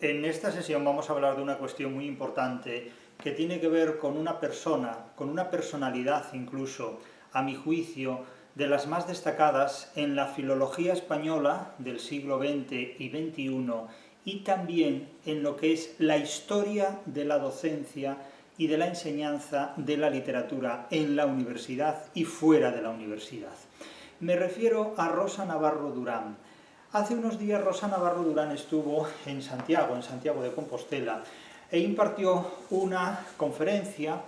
En esta sesión vamos a hablar de una cuestión muy importante que tiene que ver con una persona, con una personalidad incluso, a mi juicio, de las más destacadas en la filología española del siglo XX y XXI y también en lo que es la historia de la docencia y de la enseñanza de la literatura en la universidad y fuera de la universidad. Me refiero a Rosa Navarro Durán. Hace unos días Rosa Navarro Durán estuvo en Santiago de Compostela, e impartió una conferencia,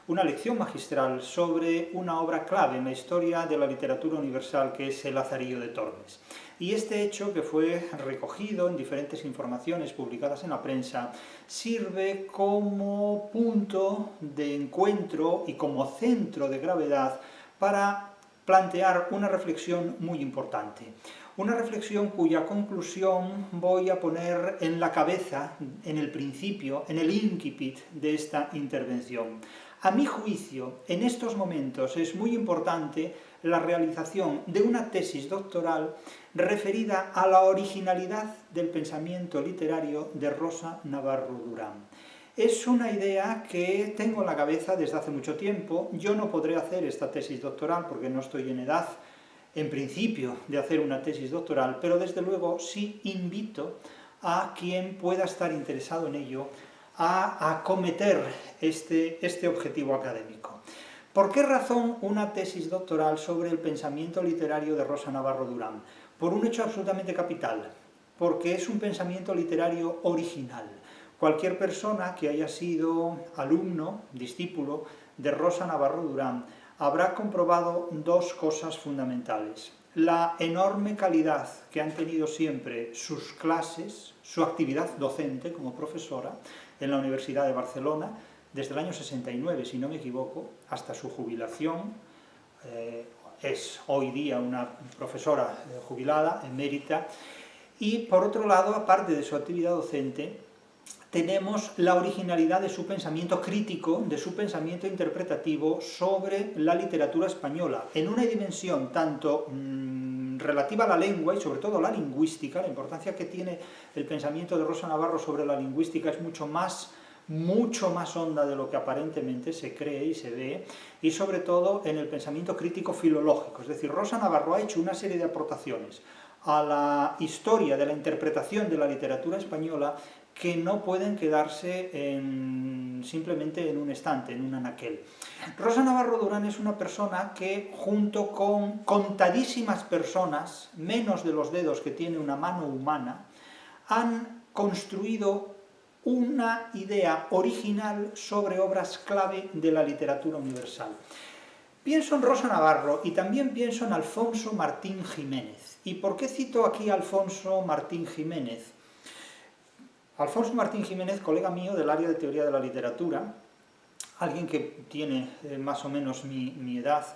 una lección magistral sobre una obra clave en la historia de la literatura universal, que es El Lazarillo de Tormes. Y este hecho, que fue recogido en diferentes informaciones publicadas en la prensa, sirve como punto de encuentro y como centro de gravedad para plantear una reflexión muy importante. Una reflexión cuya conclusión voy a poner en la cabeza, en el principio, en el incipit de esta intervención. A mi juicio, en estos momentos es muy importante la realización de una tesis doctoral referida a la originalidad del pensamiento literario de Rosa Navarro Durán. Es una idea que tengo en la cabeza desde hace mucho tiempo. Yo no podré hacer esta tesis doctoral porque no estoy en edad, en principio, de hacer una tesis doctoral, pero desde luego sí invito a quien pueda estar interesado en ello a acometer este objetivo académico. ¿Por qué razón una tesis doctoral sobre el pensamiento literario de Rosa Navarro Durán? Por un hecho absolutamente capital, porque es un pensamiento literario original. Cualquier persona que haya sido alumno, discípulo de Rosa Navarro Durán, habrá comprobado dos cosas fundamentales: la enorme calidad que han tenido siempre sus clases, su actividad docente como profesora en la Universidad de Barcelona, desde el año 69, si no me equivoco, hasta su jubilación. Es hoy día una profesora jubilada, emérita. Y por otro lado, aparte de su actividad docente, tenemos la originalidad de su pensamiento crítico, de su pensamiento interpretativo sobre la literatura española, en una dimensión tanto relativa a la lengua y sobre todo a la lingüística. La importancia que tiene el pensamiento de Rosa Navarro sobre la lingüística es mucho más honda de lo que aparentemente se cree y se ve, y sobre todo en el pensamiento crítico filológico. Es decir, Rosa Navarro ha hecho una serie de aportaciones a la historia de la interpretación de la literatura española que no pueden quedarse simplemente en un estante, en un anaquel. Rosa Navarro Durán es una persona que, junto con contadísimas personas, menos de los dedos que tiene una mano humana, han construido una idea original sobre obras clave de la literatura universal. Pienso en Rosa Navarro y también pienso en Alfonso Martín Jiménez. ¿Y por qué cito aquí a Alfonso Martín Jiménez? Alfonso Martín Jiménez, colega mío del área de teoría de la literatura, alguien que tiene más o menos mi edad,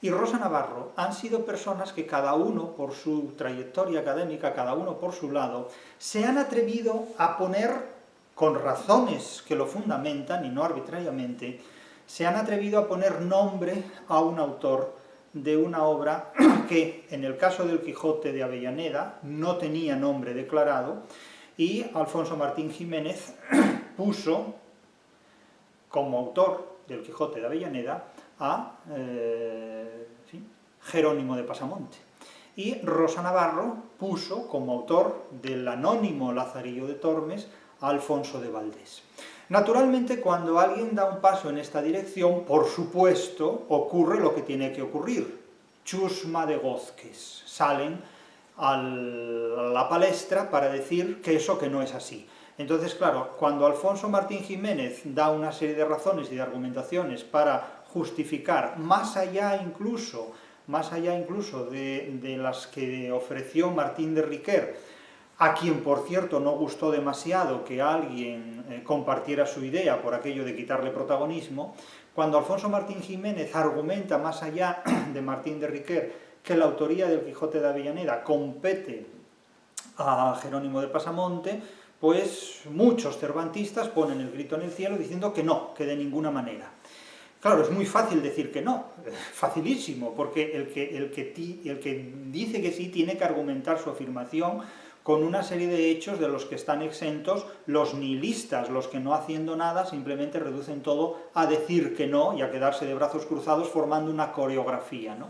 y Rosa Navarro han sido personas que cada uno por su trayectoria académica, cada uno por su lado, se han atrevido a poner, con razones que lo fundamentan y no arbitrariamente, se han atrevido a poner nombre a un autor de una obra que, en el caso del Quijote de Avellaneda, no tenía nombre declarado, y Alfonso Martín Jiménez puso como autor del Quijote de Avellaneda a Jerónimo de Pasamonte. Y Rosa Navarro puso como autor del anónimo Lazarillo de Tormes a Alfonso de Valdés. Naturalmente, cuando alguien da un paso en esta dirección, por supuesto, ocurre lo que tiene que ocurrir. Chusma de gozques salen a la palestra para decir que eso que no es así. Entonces, claro, cuando Alfonso Martín Jiménez da una serie de razones y de argumentaciones para justificar, más allá incluso de las que ofreció Martín de Riquer, a quien, por cierto, no gustó demasiado que alguien compartiera su idea por aquello de quitarle protagonismo, cuando Alfonso Martín Jiménez argumenta más allá de Martín de Riquer que la autoría del Quijote de Avellaneda compete a Jerónimo de Pasamonte, pues muchos cervantistas ponen el grito en el cielo diciendo que no, que de ninguna manera. Claro, es muy fácil decir que no, facilísimo, porque el que dice que sí tiene que argumentar su afirmación con una serie de hechos de los que están exentos los nihilistas, los que no haciendo nada simplemente reducen todo a decir que no y a quedarse de brazos cruzados formando una coreografía, ¿no?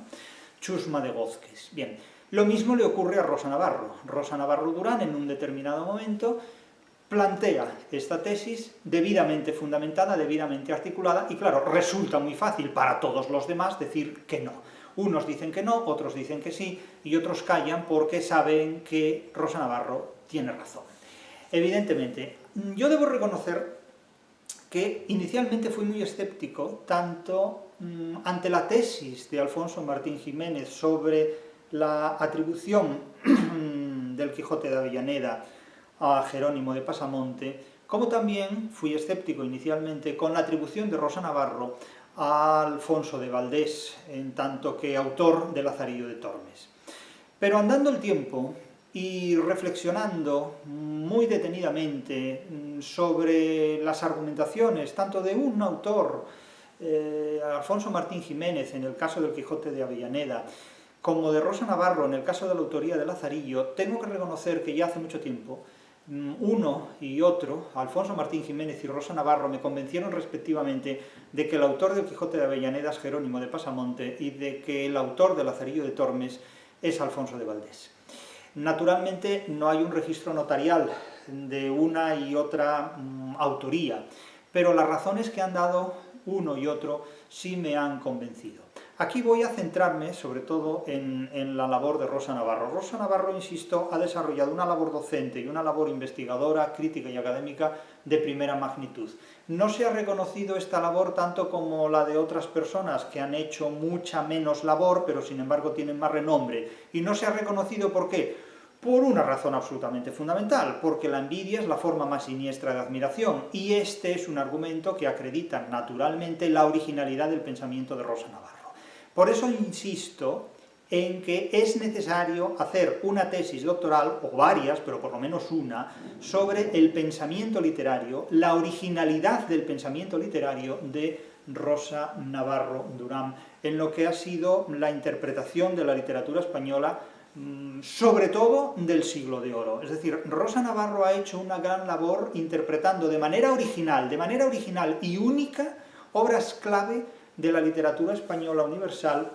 Chusma de Gózquez. Bien, lo mismo le ocurre a Rosa Navarro. Rosa Navarro Durán, en un determinado momento, plantea esta tesis debidamente fundamentada, debidamente articulada, y claro, resulta muy fácil para todos los demás decir que no. Unos dicen que no, otros dicen que sí, y otros callan porque saben que Rosa Navarro tiene razón. Evidentemente, yo debo reconocer que inicialmente fui muy escéptico, tanto ante la tesis de Alfonso Martín Jiménez sobre la atribución del Quijote de Avellaneda a Jerónimo de Pasamonte, como también fui escéptico inicialmente con la atribución de Rosa Navarro a Alfonso de Valdés, en tanto que autor de Lazarillo de Tormes. Pero andando el tiempo y reflexionando muy detenidamente sobre las argumentaciones tanto de un autor, Alfonso Martín Jiménez, en el caso del Quijote de Avellaneda, como de Rosa Navarro, en el caso de la autoría de Lazarillo, tengo que reconocer que ya hace mucho tiempo uno y otro, Alfonso Martín Jiménez y Rosa Navarro, me convencieron respectivamente de que el autor del Quijote de Avellaneda es Jerónimo de Pasamonte y de que el autor de Lazarillo de Tormes es Alfonso de Valdés. Naturalmente no hay un registro notarial de una y otra autoría, pero las razones que han dado uno y otro sí me han convencido. Aquí voy a centrarme sobre todo en la labor de Rosa Navarro. Rosa Navarro, insisto, ha desarrollado una labor docente y una labor investigadora, crítica y académica de primera magnitud. No se ha reconocido esta labor tanto como la de otras personas que han hecho mucha menos labor, pero sin embargo tienen más renombre. Y no se ha reconocido ¿por qué? Por una razón absolutamente fundamental, porque la envidia es la forma más siniestra de admiración, y este es un argumento que acredita naturalmente la originalidad del pensamiento de Rosa Navarro. Por eso insisto en que es necesario hacer una tesis doctoral, o varias, pero por lo menos una, sobre el pensamiento literario, la originalidad del pensamiento literario de Rosa Navarro Durán, en lo que ha sido la interpretación de la literatura española, sobre todo del Siglo de Oro. Es decir, Rosa Navarro ha hecho una gran labor interpretando de manera original y única, obras clave de la literatura española universal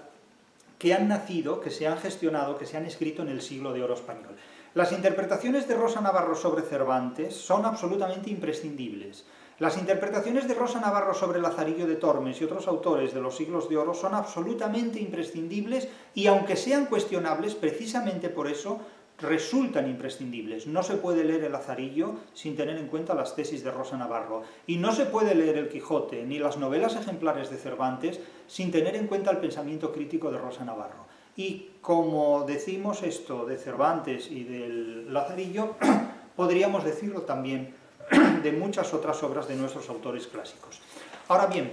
que han nacido, que se han gestionado, que se han escrito en el Siglo de Oro español. Las interpretaciones de Rosa Navarro sobre Cervantes son absolutamente imprescindibles. Las interpretaciones de Rosa Navarro sobre Lazarillo de Tormes y otros autores de los Siglos de Oro son absolutamente imprescindibles y, aunque sean cuestionables, precisamente por eso resultan imprescindibles. No se puede leer el Lazarillo sin tener en cuenta las tesis de Rosa Navarro, y no se puede leer el Quijote ni las novelas ejemplares de Cervantes sin tener en cuenta el pensamiento crítico de Rosa Navarro. Y como decimos esto de Cervantes y del Lazarillo, podríamos decirlo también de muchas otras obras de nuestros autores clásicos. Ahora bien,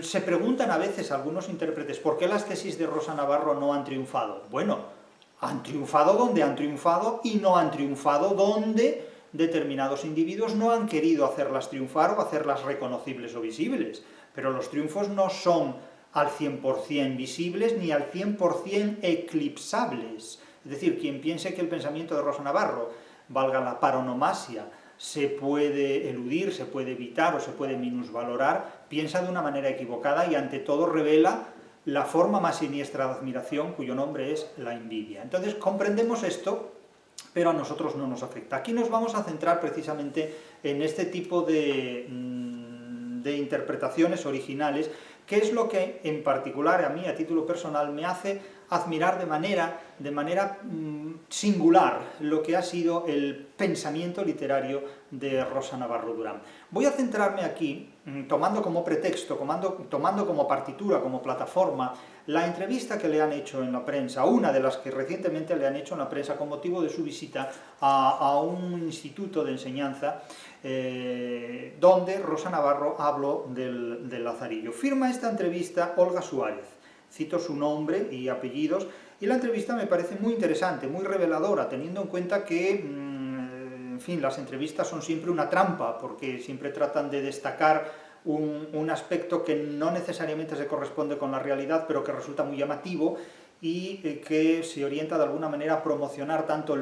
se preguntan a veces algunos intérpretes ¿por qué las tesis de Rosa Navarro no han triunfado? Bueno, han triunfado donde han triunfado y no han triunfado donde determinados individuos no han querido hacerlas triunfar o hacerlas reconocibles o visibles. Pero los triunfos no son al 100% visibles ni al 100% eclipsables. Es decir, quien piense que el pensamiento de Rosa Navarro, valga la paronomasia, se puede eludir, se puede evitar o se puede minusvalorar, piensa de una manera equivocada y ante todo revela la forma más siniestra de admiración, cuyo nombre es la envidia. Entonces comprendemos esto, pero a nosotros no nos afecta. Aquí nos vamos a centrar precisamente en este tipo de interpretaciones originales, que es lo que en particular a mí, a título personal, me hace admirar de manera singular lo que ha sido el pensamiento literario de Rosa Navarro Durán. Voy a centrarme aquí, tomando como pretexto, tomando como partitura, como plataforma, la entrevista que le han hecho en la prensa, una de las que recientemente le han hecho en la prensa con motivo de su visita a un instituto de enseñanza donde Rosa Navarro habló del Lazarillo. Firma esta entrevista Olga Suárez. Cito su nombre y apellidos, y la entrevista me parece muy interesante, muy reveladora, teniendo en cuenta que, en fin, las entrevistas son siempre una trampa, porque siempre tratan de destacar un aspecto que no necesariamente se corresponde con la realidad, pero que resulta muy llamativo, y que se orienta de alguna manera a promocionar tanto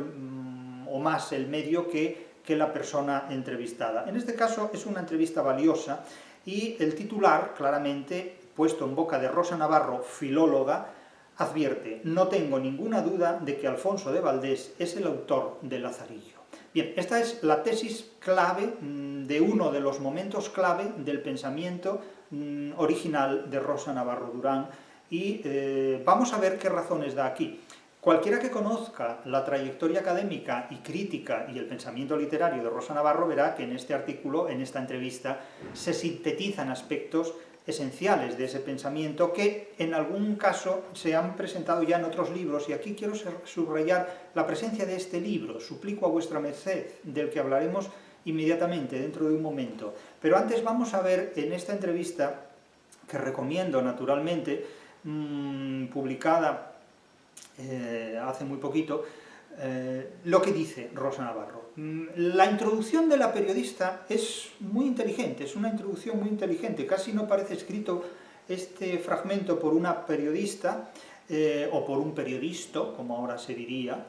o más el medio que la persona entrevistada. En este caso es una entrevista valiosa y el titular, claramente puesto en boca de Rosa Navarro, filóloga, advierte: no tengo ninguna duda de que Alfonso de Valdés es el autor de Lazarillo. Bien, esta es la tesis clave de uno de los momentos clave del pensamiento original de Rosa Navarro Durán y vamos a ver qué razones da aquí. Cualquiera que conozca la trayectoria académica y crítica y el pensamiento literario de Rosa Navarro verá que en este artículo, en esta entrevista, se sintetizan aspectos esenciales de ese pensamiento que en algún caso se han presentado ya en otros libros, y aquí quiero subrayar la presencia de este libro, Suplico a vuestra merced, del que hablaremos inmediatamente, dentro de un momento. Pero antes vamos a ver en esta entrevista, que recomiendo naturalmente, publicada hace muy poquito, lo que dice Rosa Navarro. La introducción de la periodista es muy inteligente, es una introducción muy inteligente, casi no parece escrito este fragmento por una periodista o por un periodista, como ahora se diría,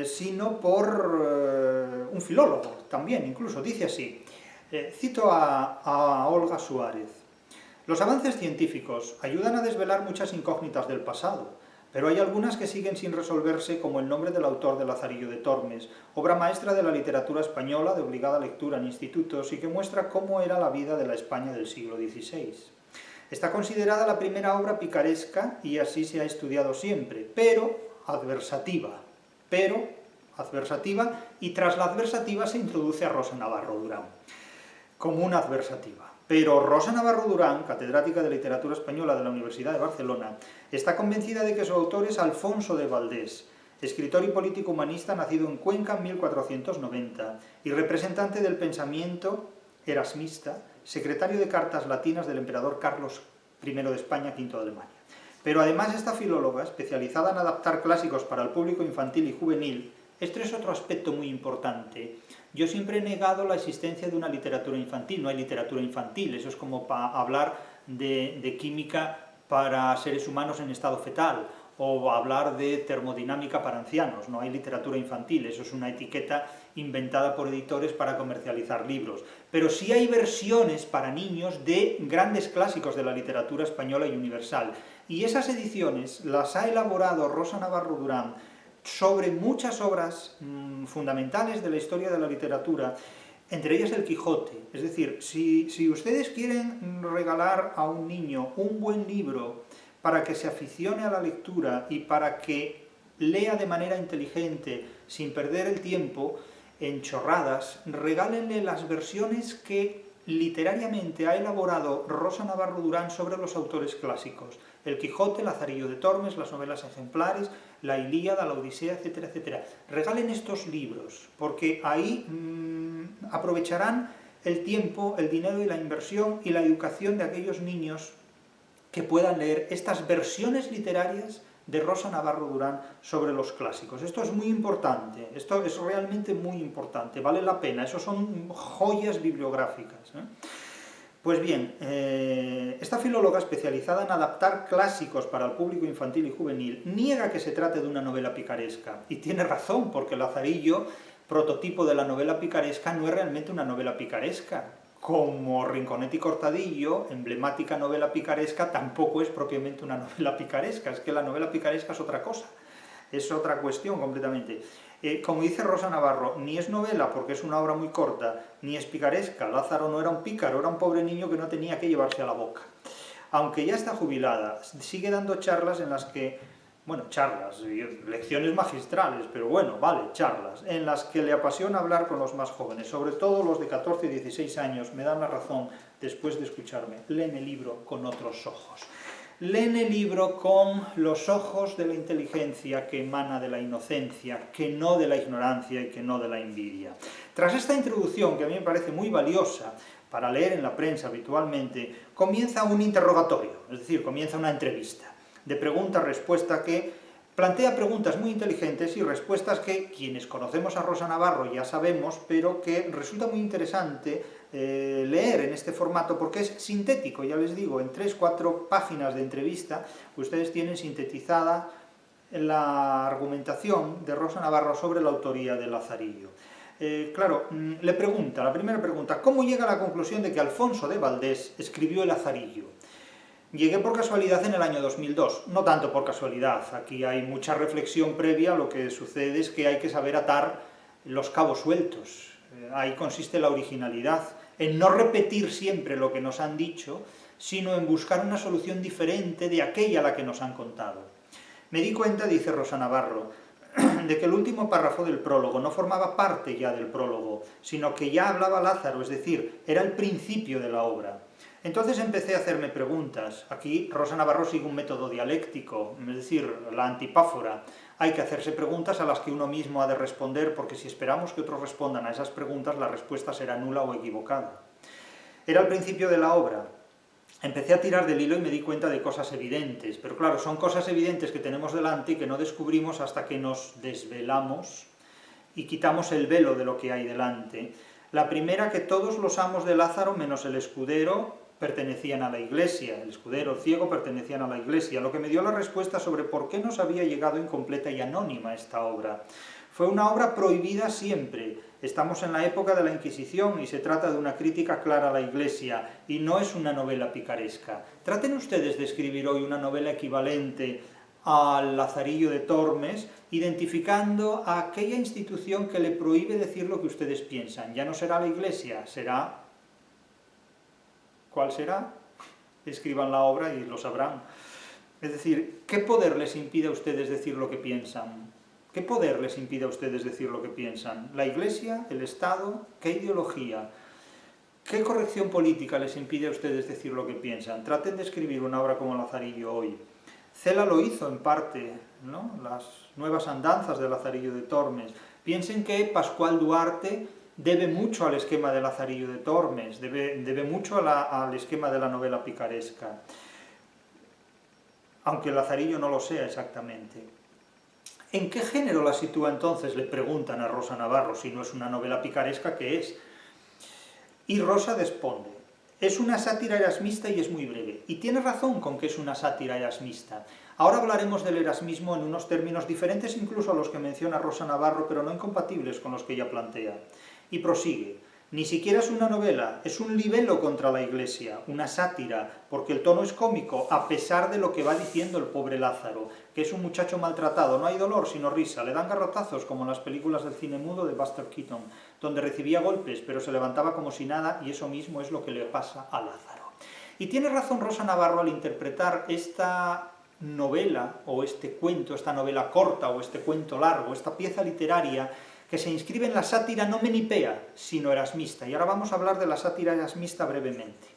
sino por un filólogo también, incluso. Dice así, cito a Olga Suárez: los avances científicos ayudan a desvelar muchas incógnitas del pasado, pero hay algunas que siguen sin resolverse, como el nombre del autor de Lazarillo de Tormes, obra maestra de la literatura española de obligada lectura en institutos y que muestra cómo era la vida de la España del siglo XVI. Está considerada la primera obra picaresca y así se ha estudiado siempre, pero adversativa, y tras la adversativa se introduce a Rosa Navarro Durán como una adversativa. Pero Rosa Navarro Durán, catedrática de Literatura Española de la Universidad de Barcelona, está convencida de que su autor es Alfonso de Valdés, escritor y político humanista nacido en Cuenca en 1490 y representante del pensamiento erasmista, secretario de cartas latinas del emperador Carlos I de España, V de Alemania. Pero además esta filóloga, especializada en adaptar clásicos para el público infantil y juvenil, este es otro aspecto muy importante. Yo siempre he negado la existencia de una literatura infantil, no hay literatura infantil, eso es como para hablar de química para seres humanos en estado fetal, o hablar de termodinámica para ancianos, no hay literatura infantil, eso es una etiqueta inventada por editores para comercializar libros. Pero sí hay versiones para niños de grandes clásicos de la literatura española y universal, y esas ediciones las ha elaborado Rosa Navarro Durán sobre muchas obras fundamentales de la historia de la literatura, entre ellas el Quijote. Es decir, si ustedes quieren regalar a un niño un buen libro para que se aficione a la lectura y para que lea de manera inteligente, sin perder el tiempo en chorradas, regálenle las versiones que literariamente ha elaborado Rosa Navarro Durán sobre los autores clásicos. El Quijote, Lazarillo de Tormes, las novelas ejemplares, la Ilíada, la Odisea, etcétera, etcétera. Regalen estos libros, porque ahí aprovecharán el tiempo, el dinero y la inversión y la educación de aquellos niños que puedan leer estas versiones literarias de Rosa Navarro Durán sobre los clásicos. Esto es muy importante, esto es realmente muy importante, vale la pena, eso son joyas bibliográficas. Pues bien, esta filóloga especializada en adaptar clásicos para el público infantil y juvenil niega que se trate de una novela picaresca, y tiene razón, porque Lazarillo, prototipo de la novela picaresca, no es realmente una novela picaresca, como Rinconete y Cortadillo, emblemática novela picaresca, tampoco es propiamente una novela picaresca, es que la novela picaresca es otra cosa, es otra cuestión completamente. Como dice Rosa Navarro, ni es novela porque es una obra muy corta, ni es picaresca. Lázaro no era un pícaro, era un pobre niño que no tenía que llevarse a la boca. Aunque ya está jubilada, sigue dando charlas en las que, bueno, charlas, lecciones magistrales, pero bueno, vale, charlas, en las que le apasiona hablar con los más jóvenes, sobre todo los de 14 y 16 años, me dan la razón después de escucharme. Leen el libro con otros ojos. Leen el libro con los ojos de la inteligencia que emana de la inocencia, que no de la ignorancia y que no de la envidia. Tras esta introducción, que a mí me parece muy valiosa para leer en la prensa habitualmente, comienza un interrogatorio, es decir, comienza una entrevista de pregunta-respuesta que plantea preguntas muy inteligentes y respuestas que quienes conocemos a Rosa Navarro ya sabemos, pero que resulta muy interesante leer en este formato porque es sintético, ya les digo, en 3-4 páginas de entrevista ustedes tienen sintetizada la argumentación de Rosa Navarro sobre la autoría de Lazarillo. Le pregunta, la primera pregunta, ¿cómo llega a la conclusión de que Alfonso de Valdés escribió el Lazarillo? Llegué por casualidad en el año 2002, no tanto por casualidad, aquí hay mucha reflexión previa, lo que sucede es que hay que saber atar los cabos sueltos, ahí consiste la originalidad, en no repetir siempre lo que nos han dicho, sino en buscar una solución diferente de aquella a la que nos han contado. Me di cuenta, dice Rosa Navarro, de que el último párrafo del prólogo no formaba parte ya del prólogo, sino que ya hablaba Lázaro, es decir, era el principio de la obra. Entonces empecé a hacerme preguntas. Aquí Rosa Navarro sigue un método dialéctico, es decir, la antipáfora. Hay que hacerse preguntas a las que uno mismo ha de responder, porque si esperamos que otros respondan a esas preguntas, la respuesta será nula o equivocada. Era el principio de la obra. Empecé a tirar del hilo y me di cuenta de cosas evidentes, pero claro, son cosas evidentes que tenemos delante y que no descubrimos hasta que nos desvelamos y quitamos el velo de lo que hay delante. La primera, que todos los amos de Lázaro, menos el escudero, pertenecían a la Iglesia, el escudero, el ciego, pertenecían a la Iglesia, lo que me dio la respuesta sobre por qué nos había llegado incompleta y anónima esta obra. Fue una obra prohibida siempre. Estamos en la época de la Inquisición y se trata de una crítica clara a la Iglesia, y no es una novela picaresca. Traten ustedes de escribir hoy una novela equivalente al Lazarillo de Tormes, identificando a aquella institución que le prohíbe decir lo que ustedes piensan. Ya no será la Iglesia, será... ¿Cuál será? Escriban la obra y lo sabrán. Es decir, ¿qué poder les impide a ustedes decir lo que piensan? ¿Qué poder les impide a ustedes decir lo que piensan? ¿La Iglesia? ¿El Estado? ¿Qué ideología? ¿Qué corrección política les impide a ustedes decir lo que piensan? Traten de escribir una obra como Lazarillo hoy. Cela lo hizo en parte, ¿no? Las nuevas andanzas de Lazarillo de Tormes. Piensen que Pascual Duarte debe mucho al esquema de Lazarillo de Tormes, debe mucho al esquema de la novela picaresca, aunque Lazarillo no lo sea exactamente. ¿En qué género la sitúa entonces?, le preguntan a Rosa Navarro, si no es una novela picaresca, ¿qué es? Y Rosa responde, es una sátira erasmista y es muy breve. Y tiene razón con que es una sátira erasmista. Ahora hablaremos del erasmismo en unos términos diferentes incluso a los que menciona Rosa Navarro, pero no incompatibles con los que ella plantea. Y prosigue, ni siquiera es una novela, es un libelo contra la Iglesia, una sátira, porque el tono es cómico, a pesar de lo que va diciendo el pobre Lázaro, que es un muchacho maltratado, no hay dolor sino risa, le dan garrotazos como en las películas del cine mudo de Buster Keaton, donde recibía golpes, pero se levantaba como si nada, y eso mismo es lo que le pasa a Lázaro. Y tiene razón Rosa Navarro al interpretar esta novela, o este cuento, esta novela corta, o este cuento largo, esta pieza literaria, que se inscribe en la sátira no menipea, sino erasmista. Y ahora vamos a hablar de la sátira erasmista brevemente.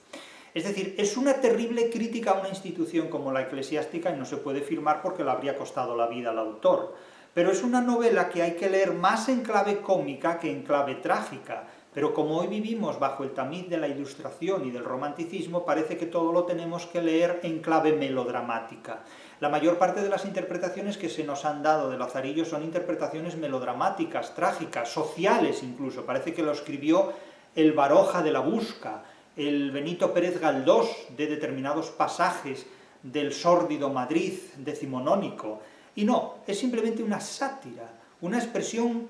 Es decir, es una terrible crítica a una institución como la eclesiástica y no se puede firmar porque le habría costado la vida al autor. Pero es una novela que hay que leer más en clave cómica que en clave trágica. Pero como hoy vivimos bajo el tamiz de la ilustración y del romanticismo, parece que todo lo tenemos que leer en clave melodramática. La mayor parte de las interpretaciones que se nos han dado de Lazarillo son interpretaciones melodramáticas, trágicas, sociales incluso. Parece que lo escribió el Baroja de la Busca, el Benito Pérez Galdós, de determinados pasajes del sórdido Madrid decimonónico. Y no, es simplemente una sátira, una expresión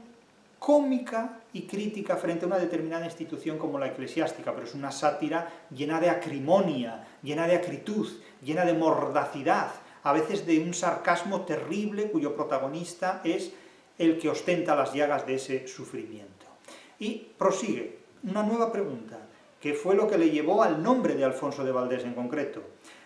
cómica y crítica frente a una determinada institución como la eclesiástica, pero es una sátira llena de acrimonia, llena de acritud, llena de mordacidad, a veces de un sarcasmo terrible cuyo protagonista es el que ostenta las llagas de ese sufrimiento. Y prosigue una nueva pregunta, que fue lo que le llevó al nombre de Alfonso de Valdés en concreto.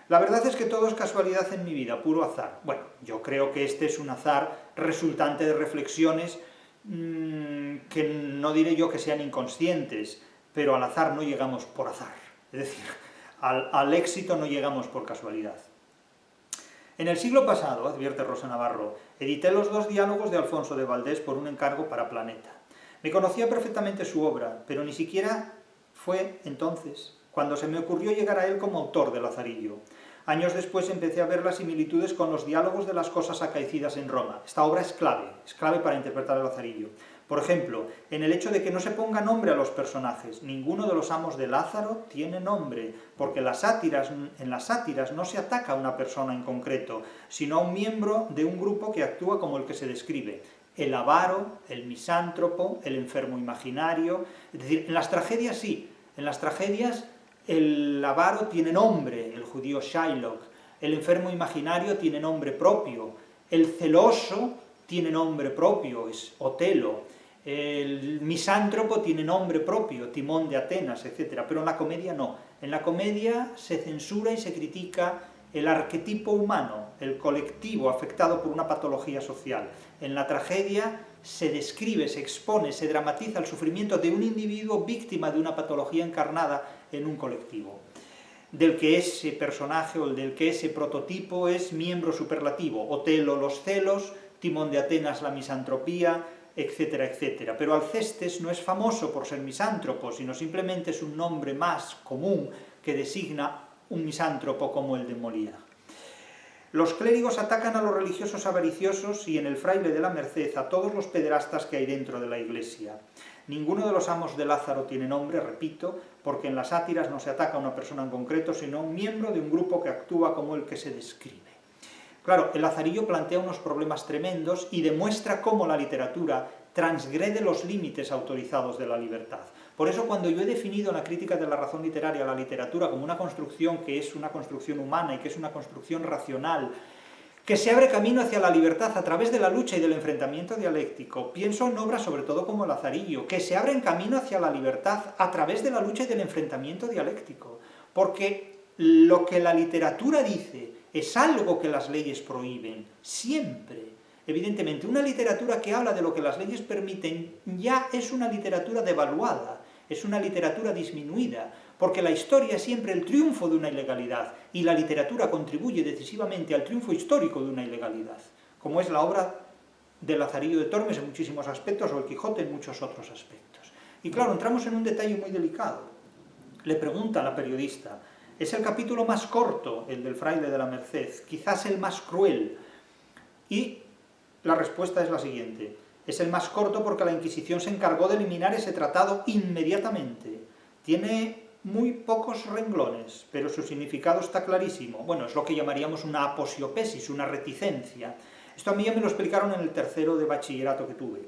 La verdad es que todo es casualidad en mi vida, puro azar. Bueno, yo creo que este es un azar resultante de reflexiones que no diré yo que sean inconscientes, pero al azar no llegamos por azar. Es decir, al éxito no llegamos por casualidad. En el siglo pasado, advierte Rosa Navarro, edité los 2 diálogos de Alfonso de Valdés por un encargo para Planeta. Me conocía perfectamente su obra, pero ni siquiera fue entonces cuando se me ocurrió llegar a él como autor de Lazarillo. Años después empecé a ver las similitudes con los diálogos de las cosas acaecidas en Roma. Esta obra es clave para interpretar el Lazarillo. Por ejemplo, en el hecho de que no se ponga nombre a los personajes. Ninguno de los amos de Lázaro tiene nombre, porque en las sátiras no se ataca a una persona en concreto, sino a un miembro de un grupo que actúa como el que se describe. El avaro, el misántropo, el enfermo imaginario. Es decir, en las tragedias sí, en las tragedias el avaro tiene nombre, el judío Shylock, el enfermo imaginario tiene nombre propio, el celoso tiene nombre propio, es Otelo, el misántropo tiene nombre propio, Timón de Atenas, etc. Pero en la comedia no. En la comedia se censura y se critica el arquetipo humano, el colectivo afectado por una patología social. En la tragedia se describe, se expone, se dramatiza el sufrimiento de un individuo víctima de una patología encarnada en un colectivo, del que ese personaje o del que ese prototipo es miembro superlativo. Otelo, los celos, Timón de Atenas, la misantropía, etcétera, etcétera. Pero Alcestes no es famoso por ser misántropo, sino simplemente es un nombre más común que designa un misántropo como el de Molière. Los clérigos atacan a los religiosos avariciosos y en el fraile de la Merced a todos los pederastas que hay dentro de la iglesia. Ninguno de los amos de Lázaro tiene nombre, repito, porque en las sátiras no se ataca a una persona en concreto, sino a un miembro de un grupo que actúa como el que se describe. Claro, el Lazarillo plantea unos problemas tremendos y demuestra cómo la literatura transgrede los límites autorizados de la libertad. Por eso, cuando yo he definido en la crítica de la razón literaria la literatura como una construcción que es una construcción humana y que es una construcción racional, que se abre camino hacia la libertad a través de la lucha y del enfrentamiento dialéctico, pienso en obras sobre todo como Lazarillo, que se abren camino hacia la libertad a través de la lucha y del enfrentamiento dialéctico, porque lo que la literatura dice es algo que las leyes prohíben, siempre. Evidentemente, una literatura que habla de lo que las leyes permiten ya es una literatura devaluada, es una literatura disminuida, porque la historia es siempre el triunfo de una ilegalidad, y la literatura contribuye decisivamente al triunfo histórico de una ilegalidad, como es la obra de Lazarillo de Tormes en muchísimos aspectos, o el Quijote en muchos otros aspectos. Y claro, entramos en un detalle muy delicado. Le pregunta a la periodista, es el capítulo más corto, el del fraile de la Merced, quizás el más cruel, y la respuesta es la siguiente: es el más corto porque la Inquisición se encargó de eliminar ese tratado inmediatamente. Tiene muy pocos renglones, pero su significado está clarísimo. Bueno, es lo que llamaríamos una aposiopesis, una reticencia. Esto a mí ya me lo explicaron en el tercero de bachillerato que tuve.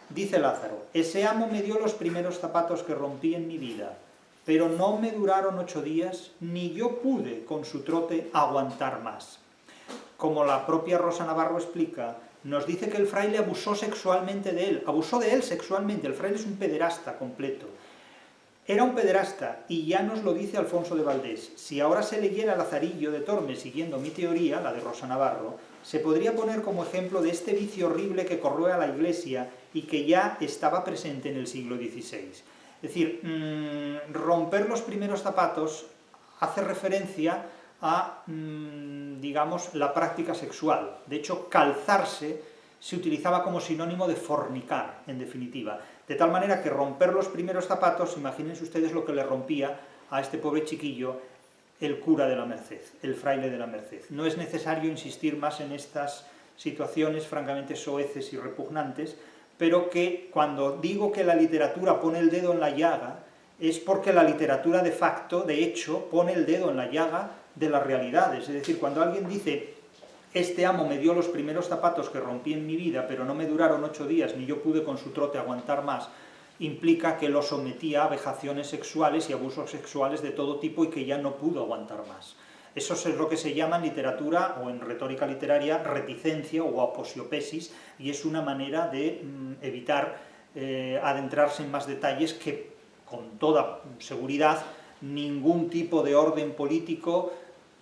Dice Lázaro, ese amo me dio los primeros zapatos que rompí en mi vida, pero no me duraron 8 días, ni yo pude con su trote aguantar más. Como la propia Rosa Navarro explica, nos dice que el fraile abusó sexualmente de él, abusó de él sexualmente, el fraile es un pederasta completo. Era un pederasta, y ya nos lo dice Alfonso de Valdés. Si ahora se leyera Lazarillo de Tormes siguiendo mi teoría, la de Rosa Navarro, se podría poner como ejemplo de este vicio horrible que corroe a la Iglesia y que ya estaba presente en el siglo XVI. Es decir, romper los primeros zapatos hace referencia a, digamos, la práctica sexual. De hecho, calzarse se utilizaba como sinónimo de fornicar, en definitiva. De tal manera que romper los primeros zapatos, imagínense ustedes lo que le rompía a este pobre chiquillo el cura de la Merced, el fraile de la Merced. No es necesario insistir más en estas situaciones francamente soeces y repugnantes, pero que cuando digo que la literatura pone el dedo en la llaga, es porque la literatura de facto, de hecho, pone el dedo en la llaga de las realidades. Es decir, cuando alguien dice, este amo me dio los primeros zapatos que rompí en mi vida, pero no me duraron 8 días, ni yo pude con su trote aguantar más, implica que lo sometía a vejaciones sexuales y abusos sexuales de todo tipo y que ya no pudo aguantar más. Eso es lo que se llama en literatura o en retórica literaria reticencia o aposiopesis, y es una manera de evitar adentrarse en más detalles que, con toda seguridad, ningún tipo de orden político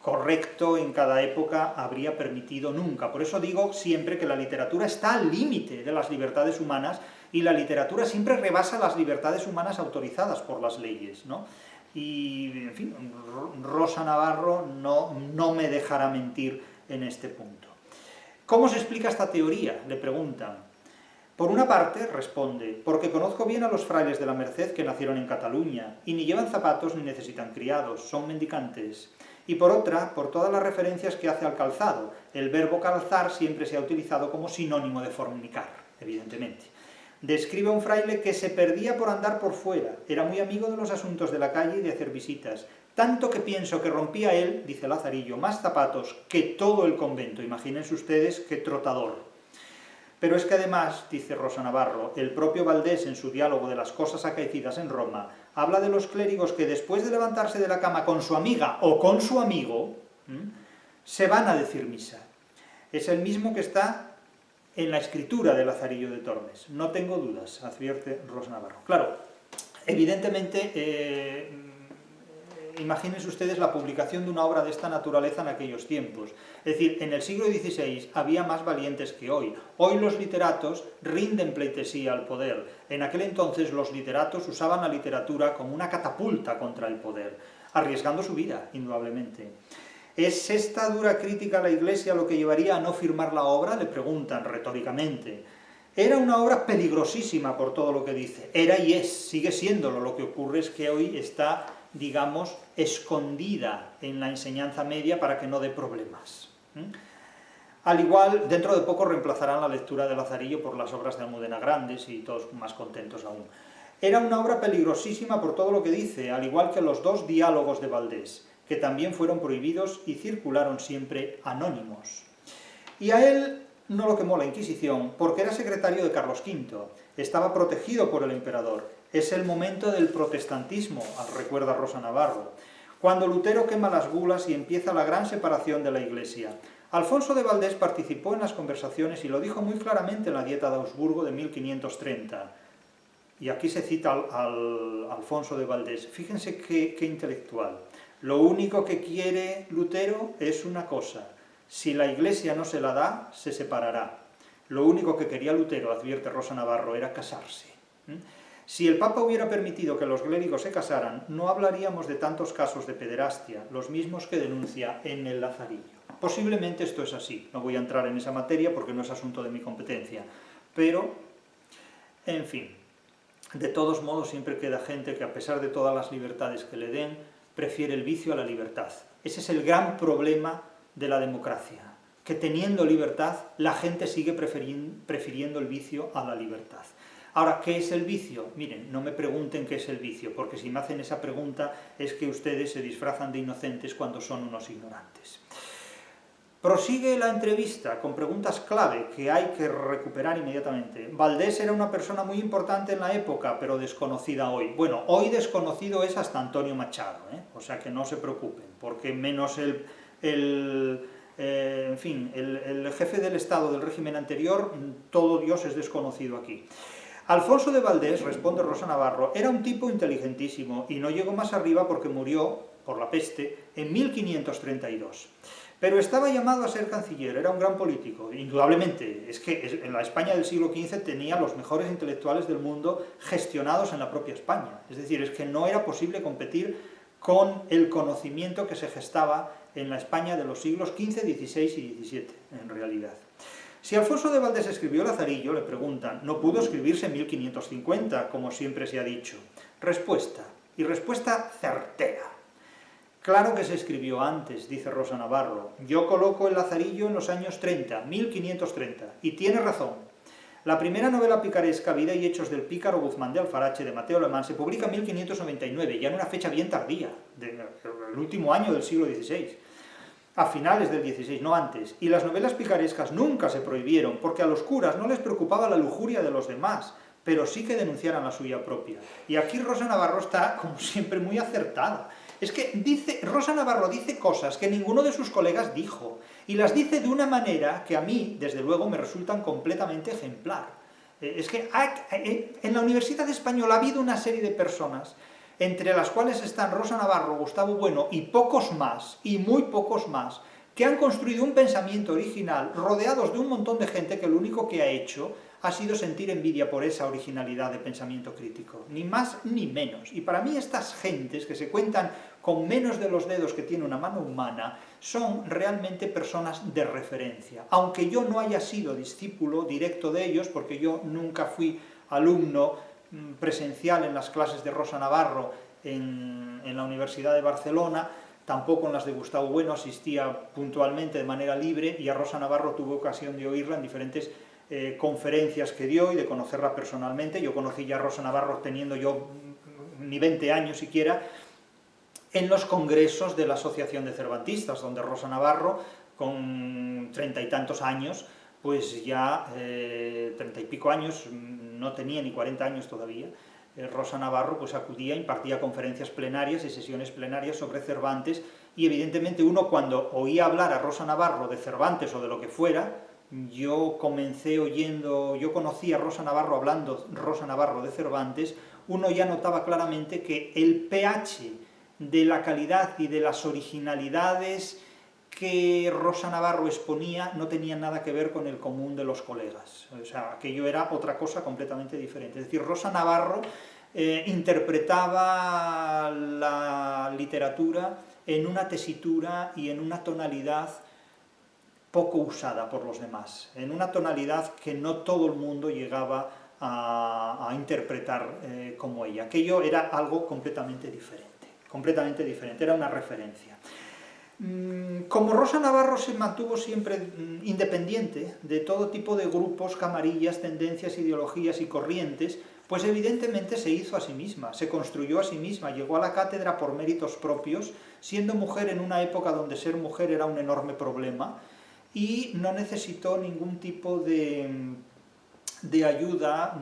correcto en cada época habría permitido nunca. Por eso digo siempre que la literatura está al límite de las libertades humanas, y la literatura siempre rebasa las libertades humanas autorizadas por las leyes, ¿no? Y, en fin, Rosa Navarro no me dejará mentir en este punto. ¿Cómo se explica esta teoría?, le preguntan. Por una parte, responde, porque conozco bien a los frailes de la Merced que nacieron en Cataluña, y ni llevan zapatos ni necesitan criados, son mendicantes. Y por otra, por todas las referencias que hace al calzado. El verbo calzar siempre se ha utilizado como sinónimo de fornicar, evidentemente. Describe a un fraile que se perdía por andar por fuera, era muy amigo de los asuntos de la calle y de hacer visitas, tanto que pienso que rompía él, dice Lazarillo, más zapatos que todo el convento, imagínense ustedes qué trotador. Pero es que además, dice Rosa Navarro, el propio Valdés en su diálogo de las cosas acaecidas en Roma, habla de los clérigos que después de levantarse de la cama con su amiga o con su amigo, se van a decir misa. Es el mismo que está en la escritura de Lazarillo de Tormes. No tengo dudas, advierte Rosa Navarro. Claro, evidentemente, imagínense ustedes la publicación de una obra de esta naturaleza en aquellos tiempos. Es decir, en el siglo XVI había más valientes que hoy. Hoy los literatos rinden pleitesía al poder. En aquel entonces los literatos usaban la literatura como una catapulta contra el poder, arriesgando su vida, indudablemente. ¿Es esta dura crítica a la Iglesia lo que llevaría a no firmar la obra?, le preguntan retóricamente. Era una obra peligrosísima por todo lo que dice. Era y es, sigue siéndolo. Lo que ocurre es que hoy está, digamos, escondida en la enseñanza media para que no dé problemas. Al igual, dentro de poco reemplazarán la lectura de Lazarillo por las obras de Almudena Grandes y todos más contentos aún. Era una obra peligrosísima por todo lo que dice, al igual que los 2 diálogos de Valdés, que también fueron prohibidos y circularon siempre anónimos. Y a él no lo quemó la Inquisición, porque era secretario de Carlos V, estaba protegido por el emperador. Es el momento del protestantismo, recuerda Rosa Navarro, cuando Lutero quema las bulas y empieza la gran separación de la Iglesia. Alfonso de Valdés participó en las conversaciones y lo dijo muy claramente en la Dieta de Augsburgo de 1530. Y aquí se cita al Alfonso de Valdés. Fíjense qué intelectual. Lo único que quiere Lutero es una cosa: si la Iglesia no se la da, se separará. Lo único que quería Lutero, advierte Rosa Navarro, era casarse. Si el Papa hubiera permitido que los clérigos se casaran, no hablaríamos de tantos casos de pederastia, los mismos que denuncia en el Lazarillo. Posiblemente esto es así, no voy a entrar en esa materia porque no es asunto de mi competencia, pero, en fin, de todos modos siempre queda gente que, a pesar de todas las libertades que le den, prefiere el vicio a la libertad. Ese es el gran problema de la democracia, que teniendo libertad, la gente sigue prefiriendo el vicio a la libertad. Ahora, ¿qué es el vicio? Miren, no me pregunten qué es el vicio, porque si me hacen esa pregunta es que ustedes se disfrazan de inocentes cuando son unos ignorantes. Prosigue la entrevista con preguntas clave que hay que recuperar inmediatamente. Valdés era una persona muy importante en la época, pero desconocida hoy. Bueno, hoy desconocido es hasta Antonio Machado, o sea que no se preocupen, porque menos el jefe del Estado del régimen anterior, todo Dios es desconocido aquí. Alfonso de Valdés, responde Rosa Navarro, era un tipo inteligentísimo y no llegó más arriba porque murió, por la peste, en 1532. Pero estaba llamado a ser canciller, era un gran político, indudablemente. Es que en la España del siglo XV tenía los mejores intelectuales del mundo gestionados en la propia España. Es decir, es que no era posible competir con el conocimiento que se gestaba en la España de los siglos XV, XVI y XVII, en realidad. Si Alfonso de Valdés escribió Lazarillo, le preguntan, ¿no pudo escribirse en 1550, como siempre se ha dicho? Respuesta, y respuesta certera. Claro que se escribió antes, dice Rosa Navarro. Yo coloco el Lazarillo en los años 30, 1530, y tiene razón. La primera novela picaresca, Vida y hechos del pícaro Guzmán de Alfarache, de Mateo Alemán, se publica en 1599, ya en una fecha bien tardía, del último año del siglo XVI, a finales del XVI, no antes. Y las novelas picarescas nunca se prohibieron, porque a los curas no les preocupaba la lujuria de los demás, pero sí que denunciaran la suya propia. Y aquí Rosa Navarro está, como siempre, muy acertada. Es que Rosa Navarro dice cosas que ninguno de sus colegas dijo, y las dice de una manera que a mí, desde luego, me resultan completamente ejemplar. Es que en la Universidad Española ha habido una serie de personas, entre las cuales están Rosa Navarro, Gustavo Bueno y pocos más, y muy pocos más, que han construido un pensamiento original, rodeados de un montón de gente que lo único que ha hecho ha sido sentir envidia por esa originalidad de pensamiento crítico, ni más ni menos. Y para mí estas gentes, que se cuentan con menos de los dedos que tiene una mano humana, son realmente personas de referencia. Aunque yo no haya sido discípulo directo de ellos, porque yo nunca fui alumno presencial en las clases de Rosa Navarro en la Universidad de Barcelona, tampoco en las de Gustavo Bueno, asistía puntualmente de manera libre, y a Rosa Navarro tuve ocasión de oírla en diferentes conferencias que dio y de conocerla personalmente. Yo conocí ya a Rosa Navarro teniendo yo ni 20 años siquiera, en los congresos de la Asociación de Cervantistas, donde Rosa Navarro, con 30 y tantos años, pues ya 30 y pico años, no tenía ni 40 años todavía, Rosa Navarro pues acudía, impartía conferencias plenarias y sesiones plenarias sobre Cervantes, y evidentemente uno cuando oía hablar a Rosa Navarro de Cervantes o de lo que fuera, yo conocí a Rosa Navarro hablando Rosa Navarro de Cervantes, uno ya notaba claramente que el pH de la calidad y de las originalidades que Rosa Navarro exponía no tenía nada que ver con el común de los colegas. O sea, aquello era otra cosa completamente diferente. Es decir, Rosa Navarro interpretaba la literatura en una tesitura y en una tonalidad poco usada por los demás, en una tonalidad que no todo el mundo llegaba a interpretar como ella. Aquello era algo completamente diferente, era una referencia. Como Rosa Navarro se mantuvo siempre independiente de todo tipo de grupos, camarillas, tendencias, ideologías y corrientes, pues evidentemente se hizo a sí misma, se construyó a sí misma, llegó a la cátedra por méritos propios, siendo mujer en una época donde ser mujer era un enorme problema, y no necesitó ningún tipo de ayuda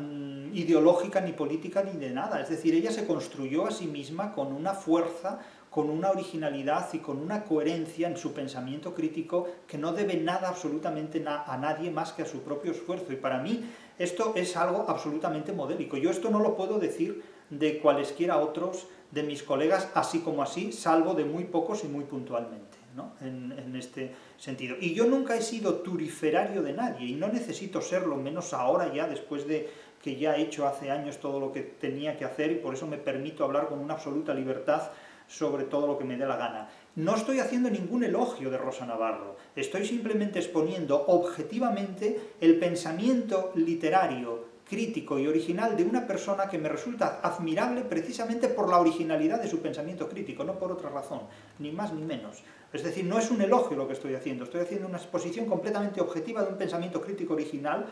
ideológica, ni política, ni de nada. Es decir, ella se construyó a sí misma con una fuerza, con una originalidad y con una coherencia en su pensamiento crítico que no debe nada absolutamente a nadie más que a su propio esfuerzo. Y para mí esto es algo absolutamente modélico. Yo esto no lo puedo decir de cualesquiera otros de mis colegas así como así, salvo de muy pocos y muy puntualmente, ¿no? En este sentido. Y yo nunca he sido turiferario de nadie, y no necesito serlo, menos ahora ya, después de que ya he hecho hace años todo lo que tenía que hacer, y por eso me permito hablar con una absoluta libertad sobre todo lo que me dé la gana. No estoy haciendo ningún elogio de Rosa Navarro, estoy simplemente exponiendo objetivamente el pensamiento literario, crítico y original de una persona que me resulta admirable precisamente por la originalidad de su pensamiento crítico, no por otra razón, ni más ni menos. Es decir, no es un elogio lo que estoy haciendo una exposición completamente objetiva de un pensamiento crítico original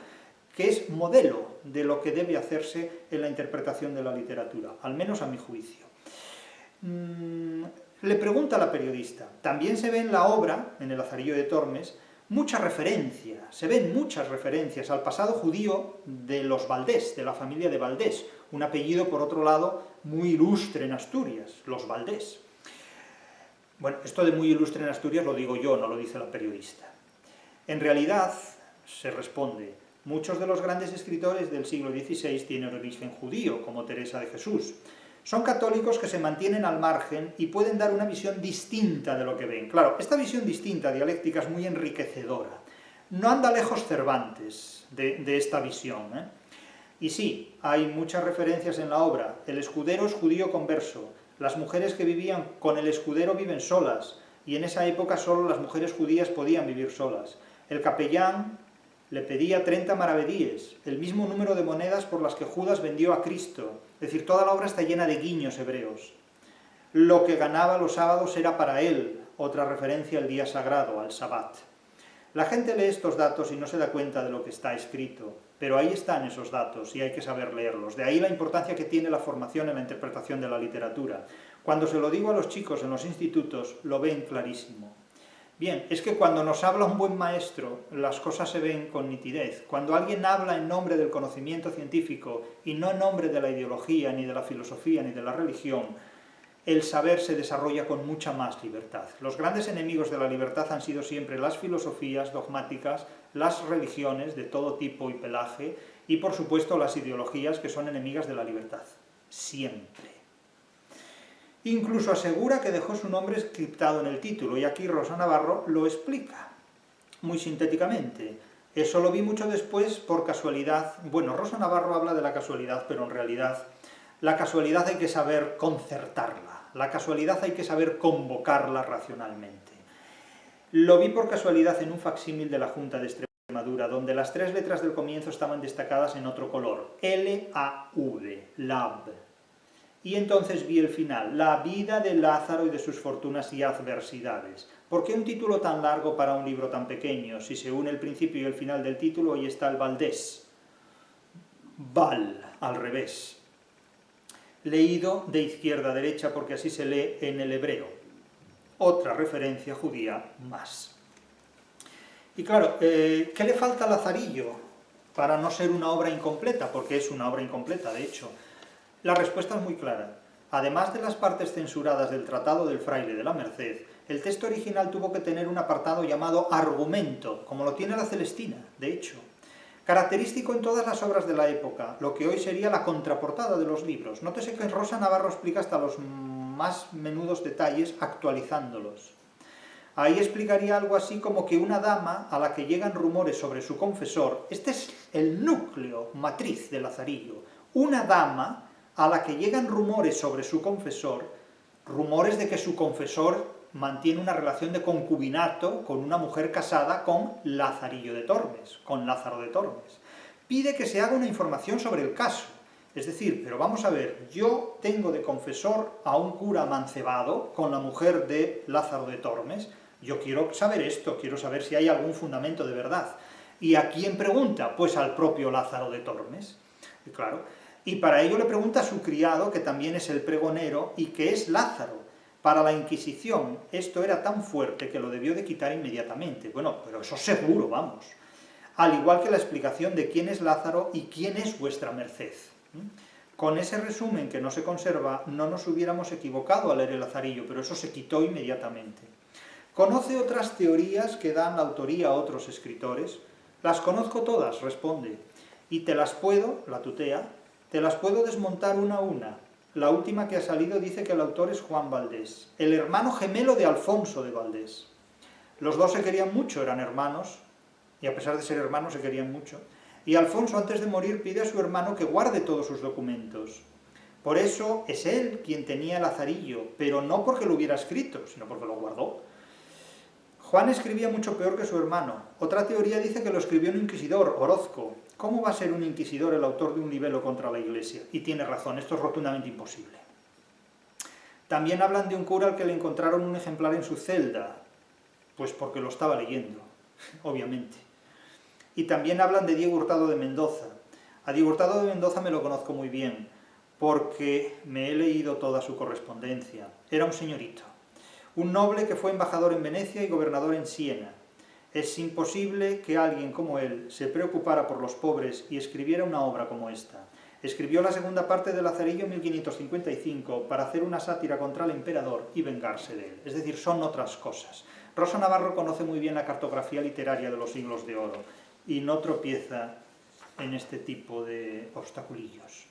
que es modelo de lo que debe hacerse en la interpretación de la literatura, al menos a mi juicio. Le pregunta a la periodista, también se ve en la obra, en el Lazarillo de Tormes, mucha referencia, se ven muchas referencias al pasado judío de los Valdés, de la familia de Valdés, un apellido, por otro lado, muy ilustre en Asturias, los Valdés. Bueno, esto de muy ilustre en Asturias lo digo yo, no lo dice la periodista. En realidad, se responde, muchos de los grandes escritores del siglo XVI tienen origen judío, como Teresa de Jesús. Son católicos que se mantienen al margen y pueden dar una visión distinta de lo que ven. Claro, esta visión distinta, dialéctica, es muy enriquecedora. No anda lejos Cervantes de esta visión, ¿eh? Y sí, hay muchas referencias en la obra. El escudero es judío converso. Las mujeres que vivían con el escudero viven solas, y en esa época solo las mujeres judías podían vivir solas. El capellán le pedía 30 maravedíes, el mismo número de monedas por las que Judas vendió a Cristo. Es decir, toda la obra está llena de guiños hebreos. Lo que ganaba los sábados era para él, otra referencia al día sagrado, al Sabbat. La gente lee estos datos y no se da cuenta de lo que está escrito, pero ahí están esos datos y hay que saber leerlos. De ahí la importancia que tiene la formación en la interpretación de la literatura. Cuando se lo digo a los chicos en los institutos, lo ven clarísimo. Bien, es que cuando nos habla un buen maestro, las cosas se ven con nitidez. Cuando alguien habla en nombre del conocimiento científico y no en nombre de la ideología, ni de la filosofía, ni de la religión, el saber se desarrolla con mucha más libertad. Los grandes enemigos de la libertad han sido siempre las filosofías dogmáticas, las religiones de todo tipo y pelaje, y por supuesto las ideologías que son enemigas de la libertad. Siempre. Incluso asegura que dejó su nombre encriptado en el título, y aquí Rosa Navarro lo explica, muy sintéticamente. Eso lo vi mucho después por casualidad. Bueno, Rosa Navarro habla de la casualidad, pero en realidad la casualidad hay que saber concertarla, la casualidad hay que saber convocarla racionalmente. Lo vi por casualidad en un facsímil de la Junta de Extremadura, donde las 3 letras del comienzo estaban destacadas en otro color, L-A-V, LAV. Y entonces vi el final, la vida de Lázaro y de sus fortunas y adversidades. ¿Por qué un título tan largo para un libro tan pequeño? Si se une el principio y el final del título, ahí está el Valdés. Val, al revés. Leído de izquierda a derecha porque así se lee en el hebreo. Otra referencia judía más. Y claro, ¿qué le falta a Lazarillo para no ser una obra incompleta? Porque es una obra incompleta, de hecho. La respuesta es muy clara. Además de las partes censuradas del Tratado del Fraile de la Merced, el texto original tuvo que tener un apartado llamado argumento, como lo tiene la Celestina, de hecho. Característico en todas las obras de la época, lo que hoy sería la contraportada de los libros. Nótese que Rosa Navarro explica hasta los más menudos detalles actualizándolos. Ahí explicaría algo así como que una dama a la que llegan rumores sobre su confesor, este es el núcleo matriz de Lazarillo, una dama a la que llegan rumores sobre su confesor, rumores de que su confesor mantiene una relación de concubinato con una mujer casada con Lazarillo de Tormes, con Lázaro de Tormes. Pide que se haga una información sobre el caso. Es decir, pero vamos a ver, yo tengo de confesor a un cura amancebado con la mujer de Lázaro de Tormes, yo quiero saber esto, quiero saber si hay algún fundamento de verdad. ¿Y a quién pregunta? Pues al propio Lázaro de Tormes. Y claro, y para ello le pregunta a su criado, que también es el pregonero, y que es Lázaro. Para la Inquisición esto era tan fuerte que lo debió de quitar inmediatamente. Bueno, pero eso seguro, vamos. Al igual que la explicación de quién es Lázaro y quién es vuestra merced. Con ese resumen que no se conserva, no nos hubiéramos equivocado al leer el Lazarillo, pero eso se quitó inmediatamente. ¿Conoce otras teorías que dan la autoría a otros escritores? Las conozco todas, responde, y te las puedo, la tutea, te las puedo desmontar una a una. La última que ha salido dice que el autor es Juan Valdés, el hermano gemelo de Alfonso de Valdés. Los dos se querían mucho, eran hermanos, y a pesar de ser hermanos se querían mucho. Y Alfonso, antes de morir, pide a su hermano que guarde todos sus documentos. Por eso es él quien tenía el Lazarillo, pero no porque lo hubiera escrito, sino porque lo guardó. Juan escribía mucho peor que su hermano. Otra teoría dice que lo escribió un inquisidor, Orozco. ¿Cómo va a ser un inquisidor el autor de un libelo contra la Iglesia? Y tiene razón, esto es rotundamente imposible. También hablan de un cura al que le encontraron un ejemplar en su celda, pues porque lo estaba leyendo, obviamente. Y también hablan de Diego Hurtado de Mendoza. A Diego Hurtado de Mendoza me lo conozco muy bien, porque me he leído toda su correspondencia. Era un señorito, un noble que fue embajador en Venecia y gobernador en Siena. Es imposible que alguien como él se preocupara por los pobres y escribiera una obra como esta. Escribió la segunda parte de Lazarillo en 1555 para hacer una sátira contra el emperador y vengarse de él. Es decir, son otras cosas. Rosa Navarro conoce muy bien la cartografía literaria de los siglos de oro y no tropieza en este tipo de obstaculillos.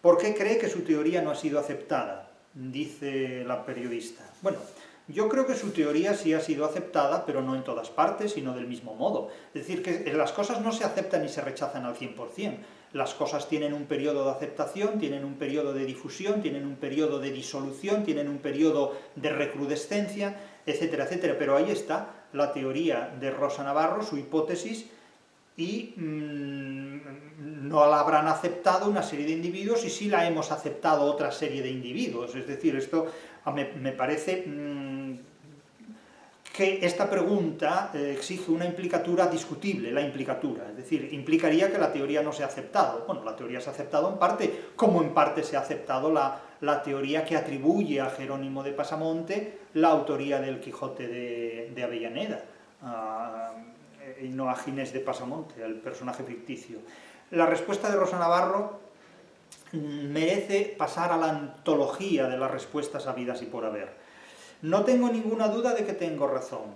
¿Por qué cree que su teoría no ha sido aceptada?, dice la periodista. Bueno, yo creo que su teoría sí ha sido aceptada, pero no en todas partes, sino del mismo modo. Es decir, que las cosas no se aceptan y se rechazan al 100%. Las cosas tienen un periodo de aceptación, tienen un periodo de difusión, tienen un periodo de disolución, tienen un periodo de recrudescencia, etcétera, etcétera. Pero ahí está la teoría de Rosa Navarro, su hipótesis, y no la habrán aceptado una serie de individuos y sí la hemos aceptado otra serie de individuos. Es decir, esto me parece que esta pregunta exige una implicatura discutible, la implicatura, es decir, implicaría que la teoría no se ha aceptado. Bueno, la teoría se ha aceptado en parte, como en parte se ha aceptado la teoría que atribuye a Jerónimo de Pasamonte la autoría del Quijote de Avellaneda, y no a Ginés de Pasamonte, el personaje ficticio. La respuesta de Rosa Navarro merece pasar a la antología de las respuestas habidas y por haber. No tengo ninguna duda de que tengo razón.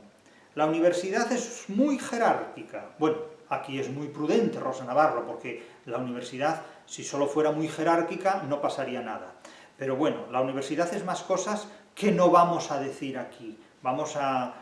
La universidad es muy jerárquica. Bueno, aquí es muy prudente Rosa Navarro, porque la universidad, si solo fuera muy jerárquica, no pasaría nada. Pero bueno, la universidad es más cosas que no vamos a decir aquí. Vamos a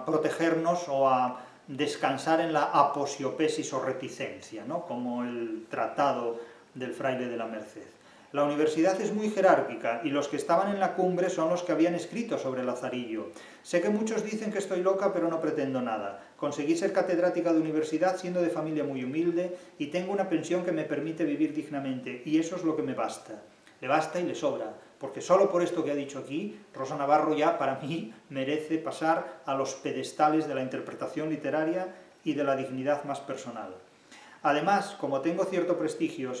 protegernos o a descansar en la aposiopesis o reticencia, ¿no?, como el tratado del Fraile de la Merced. La universidad es muy jerárquica y los que estaban en la cumbre son los que habían escrito sobre Lazarillo. Sé que muchos dicen que estoy loca, pero no pretendo nada. Conseguí ser catedrática de universidad siendo de familia muy humilde y tengo una pensión que me permite vivir dignamente, y eso es lo que me basta. le basta y le sobra, porque solo por esto que ha dicho aquí, Rosa Navarro ya para mí merece pasar a los pedestales de la interpretación literaria y de la dignidad más personal. Además, como tengo cierto prestigio,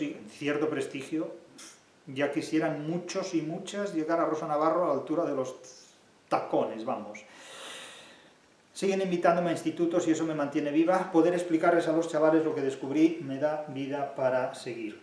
ya quisieran muchos y muchas llegar a Rosa Navarro a la altura de los tacones, vamos. Siguen invitándome a institutos y eso me mantiene viva. Poder explicarles a los chavales lo que descubrí me da vida para seguir.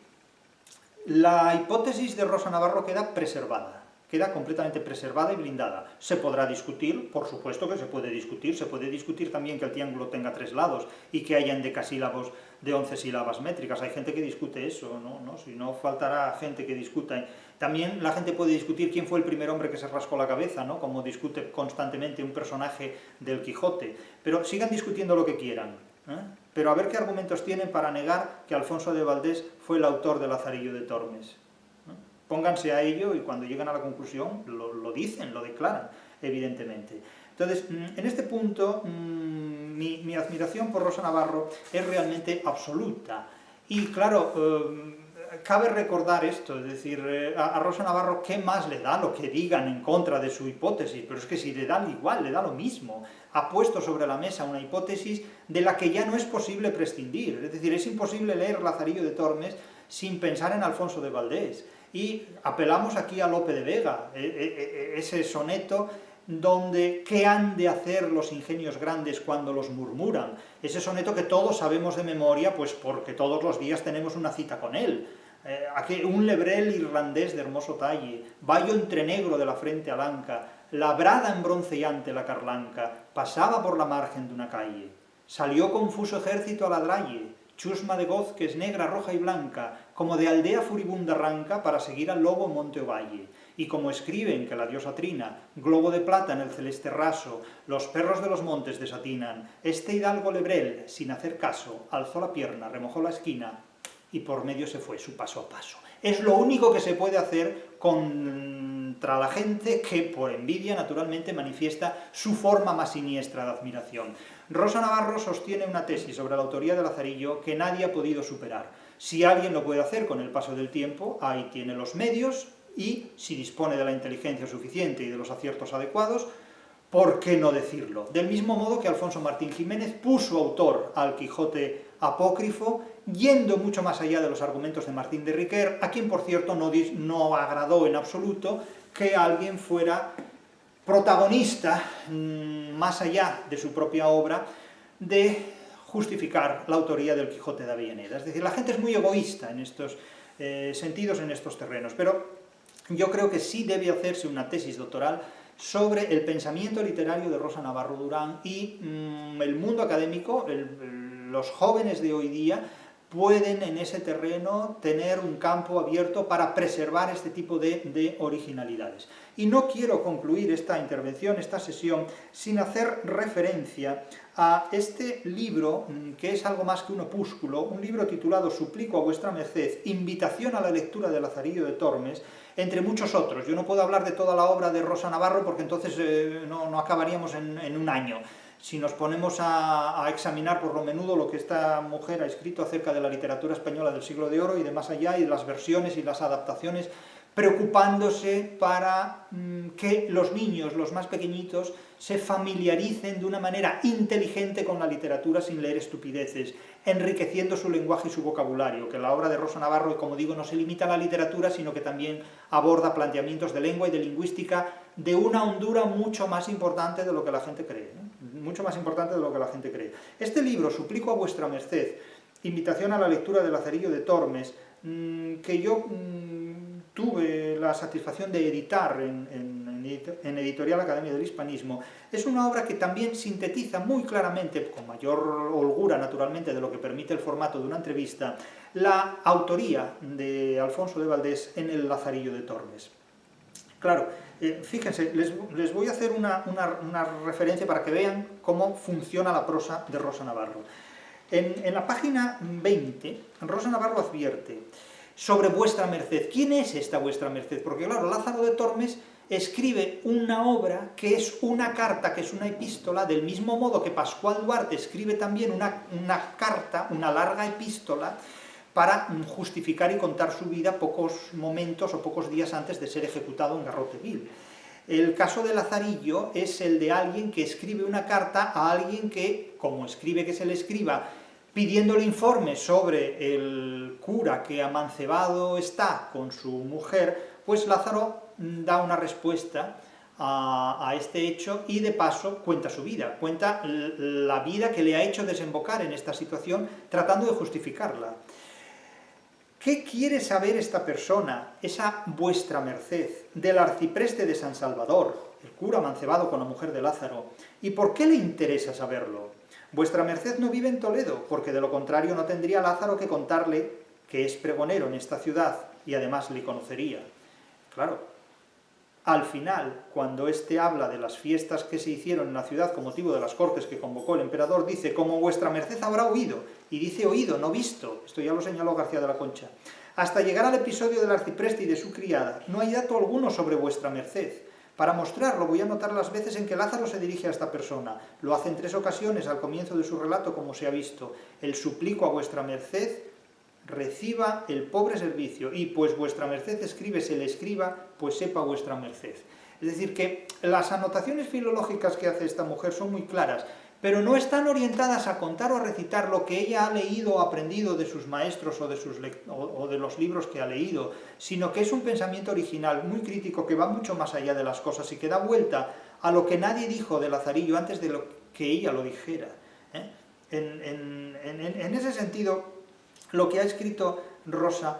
La hipótesis de Rosa Navarro queda preservada, queda completamente preservada y blindada. Se podrá discutir, por supuesto que se puede discutir también que el triángulo tenga 3 lados y que haya endecasílabos de 11 sílabas métricas. Hay gente que discute eso, ¿no? Si no faltará gente que discuta. También la gente puede discutir quién fue el primer hombre que se rascó la cabeza, ¿no? Como discute constantemente un personaje del Quijote. Pero sigan discutiendo lo que quieran, ¿eh? Pero a ver qué argumentos tienen para negar que Alfonso de Valdés fue el autor de Lazarillo de Tormes. Pónganse a ello y cuando llegan a la conclusión lo dicen, lo declaran, evidentemente. Entonces, en este punto, mi admiración por Rosa Navarro es realmente absoluta. Y claro, cabe recordar esto, es decir, a Rosa Navarro, ¿qué más le da lo que digan en contra de su hipótesis? Pero es que si le da igual, le da lo mismo. Ha puesto sobre la mesa una hipótesis de la que ya no es posible prescindir. Es decir, es imposible leer Lazarillo de Tormes sin pensar en Alfonso de Valdés. Y apelamos aquí a Lope de Vega, ese soneto donde ¿qué han de hacer los ingenios grandes cuando los murmuran? Ese soneto que todos sabemos de memoria, pues porque todos los días tenemos una cita con él. Aquí un lebrel irlandés de hermoso talle, vallo entrenegro de la frente alanca, labrada en bronceante la carlanca, pasaba por la margen de una calle. Salió confuso ejército a la dralle, chusma de goz que es negra, roja y blanca, como de aldea furibunda arranca para seguir al lobo en monte o valle. Y como escriben que la diosa trina, globo de plata en el celeste raso, los perros de los montes desatinan, este hidalgo lebrel, sin hacer caso, alzó la pierna, remojó la esquina, y por medio se fue su paso a paso. Es lo único que se puede hacer contra la gente que, por envidia, naturalmente manifiesta su forma más siniestra de admiración. Rosa Navarro sostiene una tesis sobre la autoría de Lazarillo que nadie ha podido superar. Si alguien lo puede hacer con el paso del tiempo, ahí tiene los medios, y si dispone de la inteligencia suficiente y de los aciertos adecuados, ¿por qué no decirlo? Del mismo modo que Alfonso Martín Jiménez puso autor al Quijote apócrifo, yendo mucho más allá de los argumentos de Martín de Riquer, a quien, por cierto, no agradó en absoluto que alguien fuera protagonista, más allá de su propia obra, de justificar la autoría del Quijote de Avellaneda. Es decir, la gente es muy egoísta en estos sentidos, en estos terrenos, pero yo creo que sí debe hacerse una tesis doctoral sobre el pensamiento literario de Rosa Navarro Durán y el mundo académico, los jóvenes de hoy día, pueden en ese terreno tener un campo abierto para preservar este tipo de originalidades. Y no quiero concluir esta intervención, esta sesión, sin hacer referencia a este libro, que es algo más que un opúsculo, un libro titulado Suplico a vuestra merced, invitación a la lectura de Lazarillo de Tormes, entre muchos otros. Yo no puedo hablar de toda la obra de Rosa Navarro porque entonces no acabaríamos en un año. Si nos ponemos a examinar por lo menudo lo que esta mujer ha escrito acerca de la literatura española del siglo de oro y de más allá, y de las versiones y las adaptaciones, preocupándose para que los niños, los más pequeñitos, se familiaricen de una manera inteligente con la literatura sin leer estupideces, enriqueciendo su lenguaje y su vocabulario, que la obra de Rosa Navarro, como digo, no se limita a la literatura, sino que también aborda planteamientos de lengua y de lingüística de una hondura mucho más importante de lo que la gente cree, ¿no? Mucho más importante de lo que la gente cree. Este libro, Suplico a vuestra merced, invitación a la lectura de Lazarillo de Tormes, que yo tuve la satisfacción de editar en Editorial Academia del Hispanismo, es una obra que también sintetiza muy claramente, con mayor holgura naturalmente de lo que permite el formato de una entrevista, la autoría de Alfonso de Valdés en el Lazarillo de Tormes. Claro, fíjense, les voy a hacer una referencia para que vean cómo funciona la prosa de Rosa Navarro. En la página 20, Rosa Navarro advierte sobre vuestra merced. ¿Quién es esta vuestra merced? Porque claro, Lázaro de Tormes escribe una obra que es una carta, que es una epístola, del mismo modo que Pascual Duarte escribe también una carta, una larga epístola, para justificar y contar su vida pocos momentos o pocos días antes de ser ejecutado en Garrote Vil. El caso de Lazarillo es el de alguien que escribe una carta a alguien que, como escribe que se le escriba, pidiéndole informes sobre el cura que amancebado está con su mujer, pues Lázaro da una respuesta a este hecho y de paso cuenta su vida, cuenta la vida que le ha hecho desembocar en esta situación tratando de justificarla. ¿Qué quiere saber esta persona, esa vuestra merced, del arcipreste de San Salvador, el cura amancebado con la mujer de Lázaro? ¿Y por qué le interesa saberlo? Vuestra merced no vive en Toledo, porque de lo contrario no tendría Lázaro que contarle que es pregonero en esta ciudad y además le conocería. Claro, al final, cuando éste habla de las fiestas que se hicieron en la ciudad con motivo de las cortes que convocó el emperador, dice, como vuestra merced habrá oído, y dice oído, no visto, esto ya lo señaló García de la Concha, hasta llegar al episodio del arcipreste y de su criada, no hay dato alguno sobre vuestra merced. Para mostrarlo voy a anotar las veces en que Lázaro se dirige a esta persona. Lo hace en 3 ocasiones al comienzo de su relato, como se ha visto. El suplico a vuestra merced reciba el pobre servicio, y pues vuestra merced escribe, se le escriba, pues sepa vuestra merced. Es decir, que las anotaciones filológicas que hace esta mujer son muy claras, pero no están orientadas a contar o a recitar lo que ella ha leído o aprendido de sus maestros o de los libros que ha leído, sino que es un pensamiento original, muy crítico, que va mucho más allá de las cosas y que da vuelta a lo que nadie dijo de Lazarillo antes de lo que ella lo dijera. En ese sentido, lo que ha escrito Rosa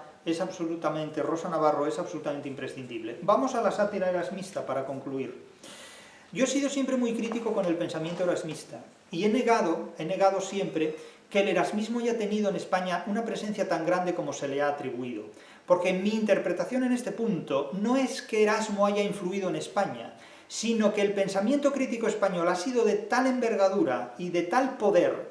Navarro es absolutamente imprescindible. Vamos a la sátira erasmista para concluir. Yo he sido siempre muy crítico con el pensamiento erasmista y he negado siempre que el erasmismo haya tenido en España una presencia tan grande como se le ha atribuido. Porque mi interpretación en este punto no es que Erasmo haya influido en España, sino que el pensamiento crítico español ha sido de tal envergadura y de tal poder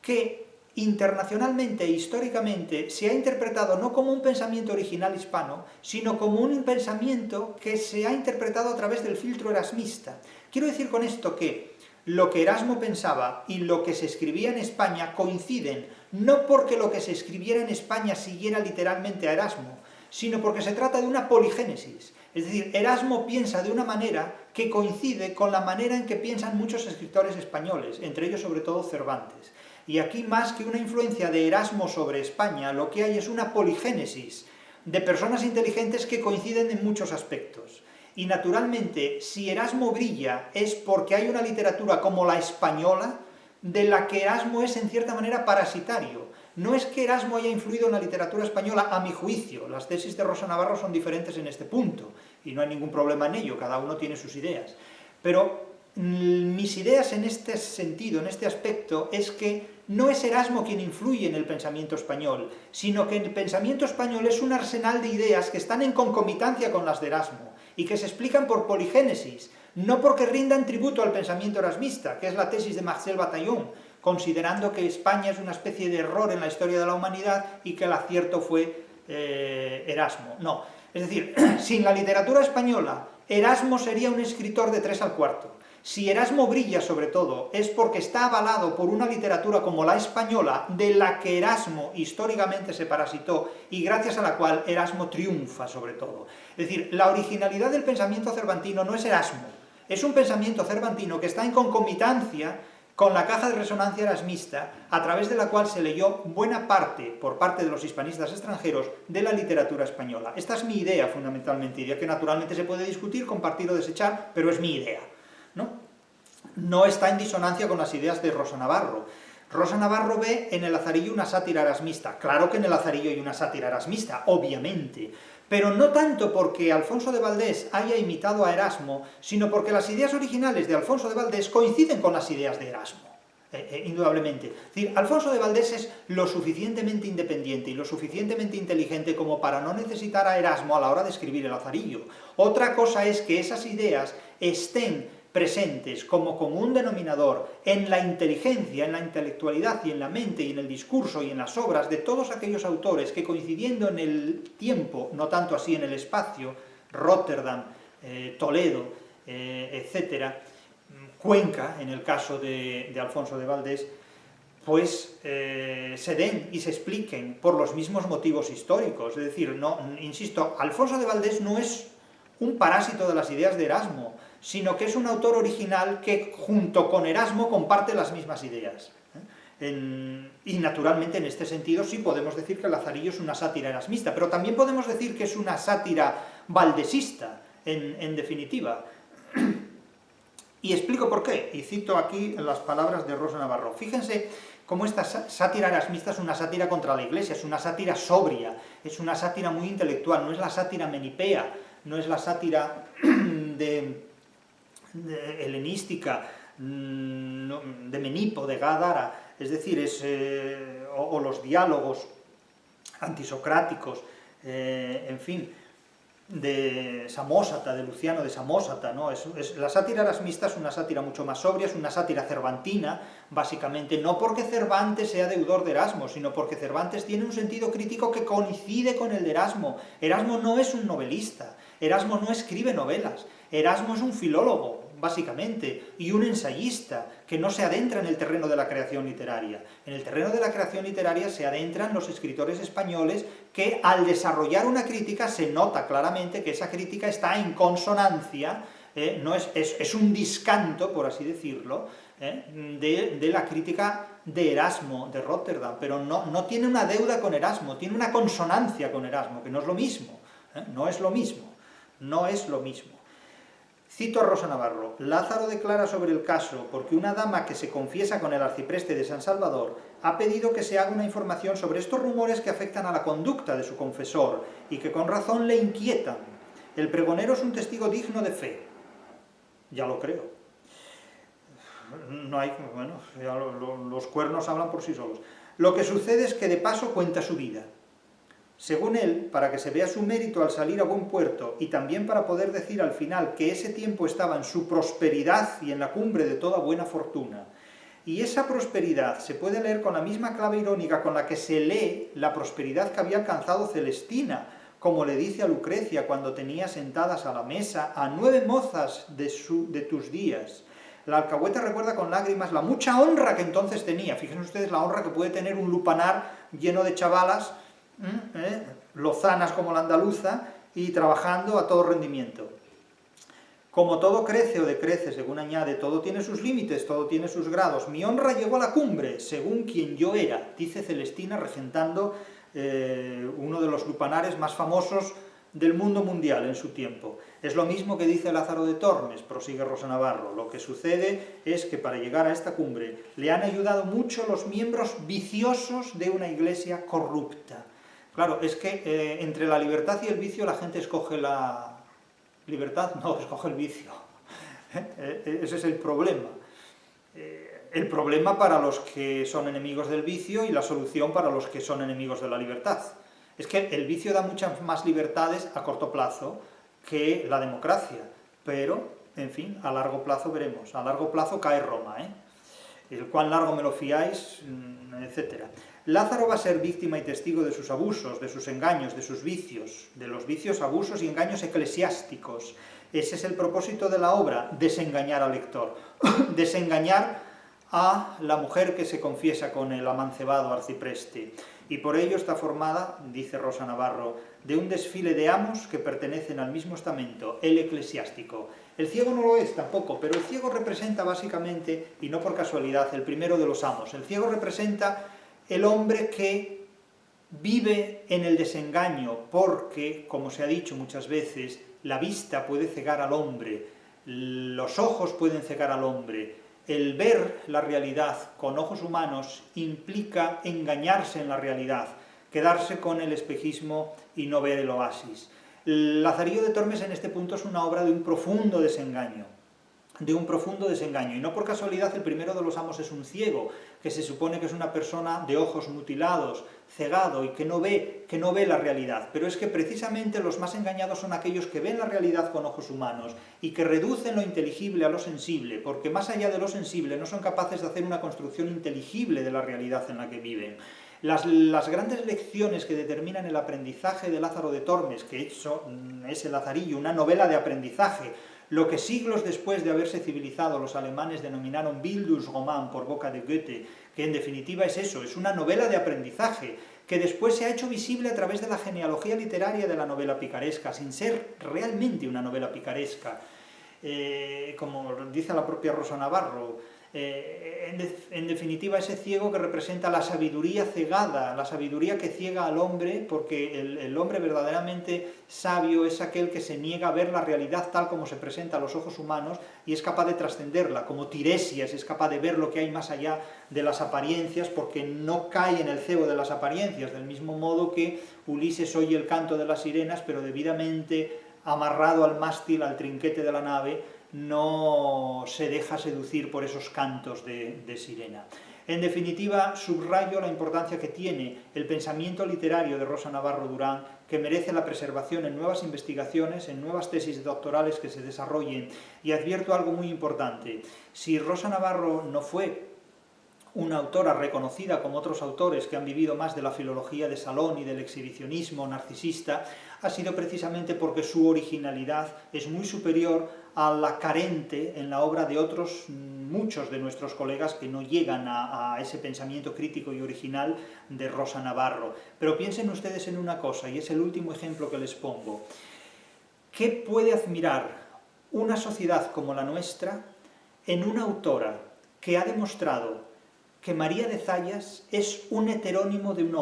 que internacionalmente e históricamente se ha interpretado no como un pensamiento original hispano, sino como un pensamiento que se ha interpretado a través del filtro erasmista. Quiero decir con esto que lo que Erasmo pensaba y lo que se escribía en España coinciden, no porque lo que se escribiera en España siguiera literalmente a Erasmo, sino porque se trata de una poligénesis. Es decir, Erasmo piensa de una manera que coincide con la manera en que piensan muchos escritores españoles, entre ellos sobre todo Cervantes. Y aquí, más que una influencia de Erasmo sobre España, lo que hay es una poligénesis de personas inteligentes que coinciden en muchos aspectos. Y naturalmente, si Erasmo brilla es porque hay una literatura como la española, de la que Erasmo es en cierta manera parasitario. No es que Erasmo haya influido en la literatura española, a mi juicio. Las tesis de Rosa Navarro son diferentes en este punto, y no hay ningún problema en ello, cada uno tiene sus ideas. Pero mis ideas en este sentido, en este aspecto, es que no es Erasmo quien influye en el pensamiento español, sino que el pensamiento español es un arsenal de ideas que están en concomitancia con las de Erasmo, y que se explican por poligénesis, no porque rindan tributo al pensamiento erasmista, que es la tesis de Marcel Bataillon, considerando que España es una especie de error en la historia de la humanidad y que el acierto fue Erasmo. No, es decir, sin la literatura española, Erasmo sería un escritor de 3 al cuarto. Si Erasmo brilla sobre todo, es porque está avalado por una literatura como la española, de la que Erasmo históricamente se parasitó y gracias a la cual Erasmo triunfa sobre todo. Es decir, la originalidad del pensamiento cervantino no es Erasmo, es un pensamiento cervantino que está en concomitancia con la caja de resonancia erasmista, a través de la cual se leyó buena parte, por parte de los hispanistas extranjeros, de la literatura española. Esta es mi idea, fundamentalmente, idea que naturalmente se puede discutir, compartir o desechar, pero es mi idea. No está en disonancia con las ideas de Rosa Navarro. Rosa Navarro ve en el Lazarillo una sátira erasmista. Claro que en el Lazarillo hay una sátira erasmista, obviamente, pero no tanto porque Alfonso de Valdés haya imitado a Erasmo, sino porque las ideas originales de Alfonso de Valdés coinciden con las ideas de Erasmo. Indudablemente. Es decir, Alfonso de Valdés es lo suficientemente independiente y lo suficientemente inteligente como para no necesitar a Erasmo a la hora de escribir el Lazarillo. Otra cosa es que esas ideas estén presentes como común denominador en la inteligencia, en la intelectualidad y en la mente y en el discurso y en las obras de todos aquellos autores que, coincidiendo en el tiempo, no tanto así en el espacio, Róterdam, Toledo, etc., Cuenca, en el caso de Alfonso de Valdés, pues se den y se expliquen por los mismos motivos históricos. Es decir, no, insisto, Alfonso de Valdés no es un parásito de las ideas de Erasmo, sino que es un autor original que junto con Erasmo comparte las mismas ideas. Y naturalmente en este sentido sí podemos decir que Lazarillo es una sátira erasmista, pero también podemos decir que es una sátira valdesista, en definitiva. Y explico por qué, y cito aquí las palabras de Rosa Navarro. Fíjense cómo esta sátira erasmista es una sátira contra la Iglesia, es una sátira sobria, es una sátira muy intelectual, no es la sátira menipea, no es la sátira helenística, de Menipo, de Gádara, es decir, o los diálogos antisocráticos, en fin, de Samosata, de Luciano de Samosata, ¿no? La sátira erasmista es una sátira mucho más sobria, es una sátira cervantina, básicamente, no porque Cervantes sea deudor de Erasmo, sino porque Cervantes tiene un sentido crítico que coincide con el de Erasmo. Erasmo no es un novelista, Erasmo no escribe novelas, Erasmo es un filólogo, básicamente, y un ensayista, que no se adentra en el terreno de la creación literaria. En el terreno de la creación literaria se adentran los escritores españoles que, al desarrollar una crítica, se nota claramente que esa crítica está en consonancia, no es un discanto, por así decirlo, de la crítica de Erasmo, de Rotterdam, pero no tiene una deuda con Erasmo, tiene una consonancia con Erasmo, que no es lo mismo, no es lo mismo, no es lo mismo. Cito a Rosa Navarro: Lázaro declara sobre el caso porque una dama que se confiesa con el arcipreste de San Salvador ha pedido que se haga una información sobre estos rumores que afectan a la conducta de su confesor y que con razón le inquietan. El pregonero es un testigo digno de fe. Ya lo creo. No hay, bueno, ya los cuernos hablan por sí solos. Lo que sucede es que de paso cuenta su vida. Según él, para que se vea su mérito al salir a buen puerto y también para poder decir al final que ese tiempo estaba en su prosperidad y en la cumbre de toda buena fortuna. Y esa prosperidad se puede leer con la misma clave irónica con la que se lee la prosperidad que había alcanzado Celestina, como le dice a Lucrecia cuando tenía sentadas a la mesa a 9 mozas de tus días. La alcahueta recuerda con lágrimas la mucha honra que entonces tenía. Fíjense ustedes la honra que puede tener un lupanar lleno de chavalas, lozanas como la andaluza, y trabajando a todo rendimiento. Como todo crece o decrece, según añade, todo tiene sus límites, todo tiene sus grados. Mi honra llegó a la cumbre, según quien yo era, dice Celestina, regentando uno de los lupanares más famosos del mundo mundial en su tiempo. Es lo mismo que dice Lázaro de Tormes, prosigue Rosa Navarro. Lo que sucede es que para llegar a esta cumbre le han ayudado mucho los miembros viciosos de una iglesia corrupta. Claro, es que entre la libertad y el vicio la gente escoge la libertad, no, escoge el vicio. Ese es el problema. El problema para los que son enemigos del vicio y la solución para los que son enemigos de la libertad. Es que el vicio da muchas más libertades a corto plazo que la democracia, pero, en fin, a largo plazo veremos. A largo plazo cae Roma, el cuán largo me lo fiáis, etcétera. Lázaro va a ser víctima y testigo de sus abusos, de sus engaños, de sus vicios, de los vicios, abusos y engaños eclesiásticos. Ese es el propósito de la obra, desengañar al lector, desengañar a la mujer que se confiesa con el amancebado arcipreste. Y por ello está formada, dice Rosa Navarro, de un desfile de amos que pertenecen al mismo estamento, el eclesiástico. El ciego no lo es tampoco, pero el ciego representa básicamente, y no por casualidad, el primero de los amos. El ciego representa el hombre que vive en el desengaño, porque, como se ha dicho muchas veces, la vista puede cegar al hombre, los ojos pueden cegar al hombre. El ver la realidad con ojos humanos implica engañarse en la realidad, quedarse con el espejismo y no ver el oasis. Lazarillo de Tormes en este punto es una obra de un profundo desengaño, y no por casualidad el primero de los amos es un ciego, que se supone que es una persona de ojos mutilados, cegado y que no ve la realidad, pero es que precisamente los más engañados son aquellos que ven la realidad con ojos humanos y que reducen lo inteligible a lo sensible, porque más allá de lo sensible no son capaces de hacer una construcción inteligible de la realidad en la que viven. Las grandes lecciones que determinan el aprendizaje de Lázaro de Tormes, que es el Lazarillo, una novela de aprendizaje, lo que siglos después de haberse civilizado los alemanes denominaron Bildungsroman por boca de Goethe, que en definitiva es eso, es una novela de aprendizaje, que después se ha hecho visible a través de la genealogía literaria de la novela picaresca, sin ser realmente una novela picaresca. Como dice la propia Rosa Navarro, en definitiva ese ciego que representa la sabiduría cegada, la sabiduría que ciega al hombre, porque el hombre verdaderamente sabio es aquel que se niega a ver la realidad tal como se presenta a los ojos humanos y es capaz de trascenderla, como Tiresias es capaz de ver lo que hay más allá de las apariencias porque no cae en el cebo de las apariencias, del mismo modo que Ulises oye el canto de las sirenas, pero debidamente amarrado al mástil, al trinquete de la nave, no se deja seducir por esos cantos de sirena. En definitiva, subrayo la importancia que tiene el pensamiento literario de Rosa Navarro Durán, que merece la preservación en nuevas investigaciones, en nuevas tesis doctorales que se desarrollen, y advierto algo muy importante. Si Rosa Navarro no fue una autora reconocida como otros autores que han vivido más de la filología de salón y del exhibicionismo narcisista, ha sido precisamente porque su originalidad es muy superior a la carente en la obra de otros muchos de nuestros colegas que no llegan a ese pensamiento crítico y original de Rosa Navarro. Pero piensen ustedes en una cosa, y es el último ejemplo que les pongo. ¿Qué puede admirar una sociedad como la nuestra en una autora que ha demostrado que María de Zayas es un heterónimo de un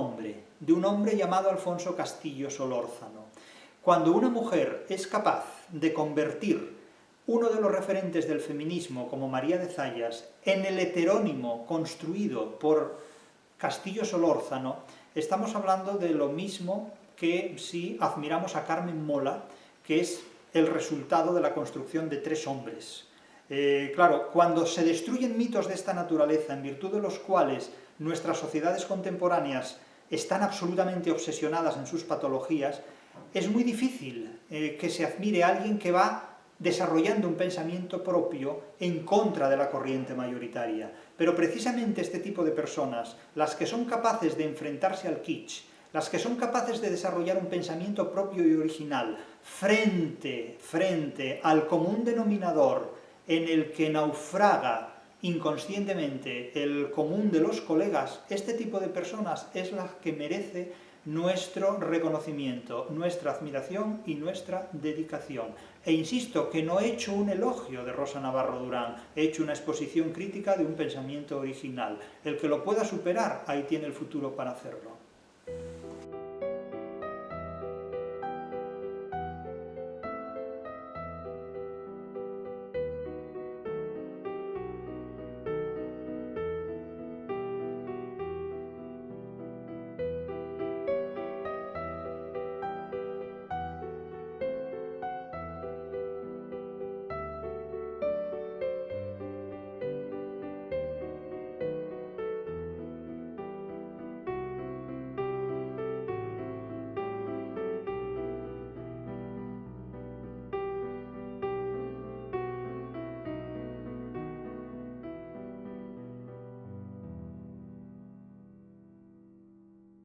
hombre llamado Alfonso Castillo Solórzano? Cuando una mujer es capaz de convertir uno de los referentes del feminismo, como María de Zayas, en el heterónimo construido por Castillo Solórzano, estamos hablando de lo mismo que si admiramos a Carmen Mola, que es el resultado de la construcción de tres hombres. Claro, cuando se destruyen mitos de esta naturaleza, en virtud de los cuales nuestras sociedades contemporáneas están absolutamente obsesionadas en sus patologías, es muy difícil que se admire a alguien que va desarrollando un pensamiento propio en contra de la corriente mayoritaria. Pero precisamente este tipo de personas, las que son capaces de enfrentarse al kitsch, las que son capaces de desarrollar un pensamiento propio y original frente al común denominador en el que naufraga inconscientemente el común de los colegas, este tipo de personas es la que merece nuestro reconocimiento, nuestra admiración y nuestra dedicación. E insisto que no he hecho un elogio de Rosa Navarro Durán, he hecho una exposición crítica de un pensamiento original. El que lo pueda superar, ahí tiene el futuro para hacerlo.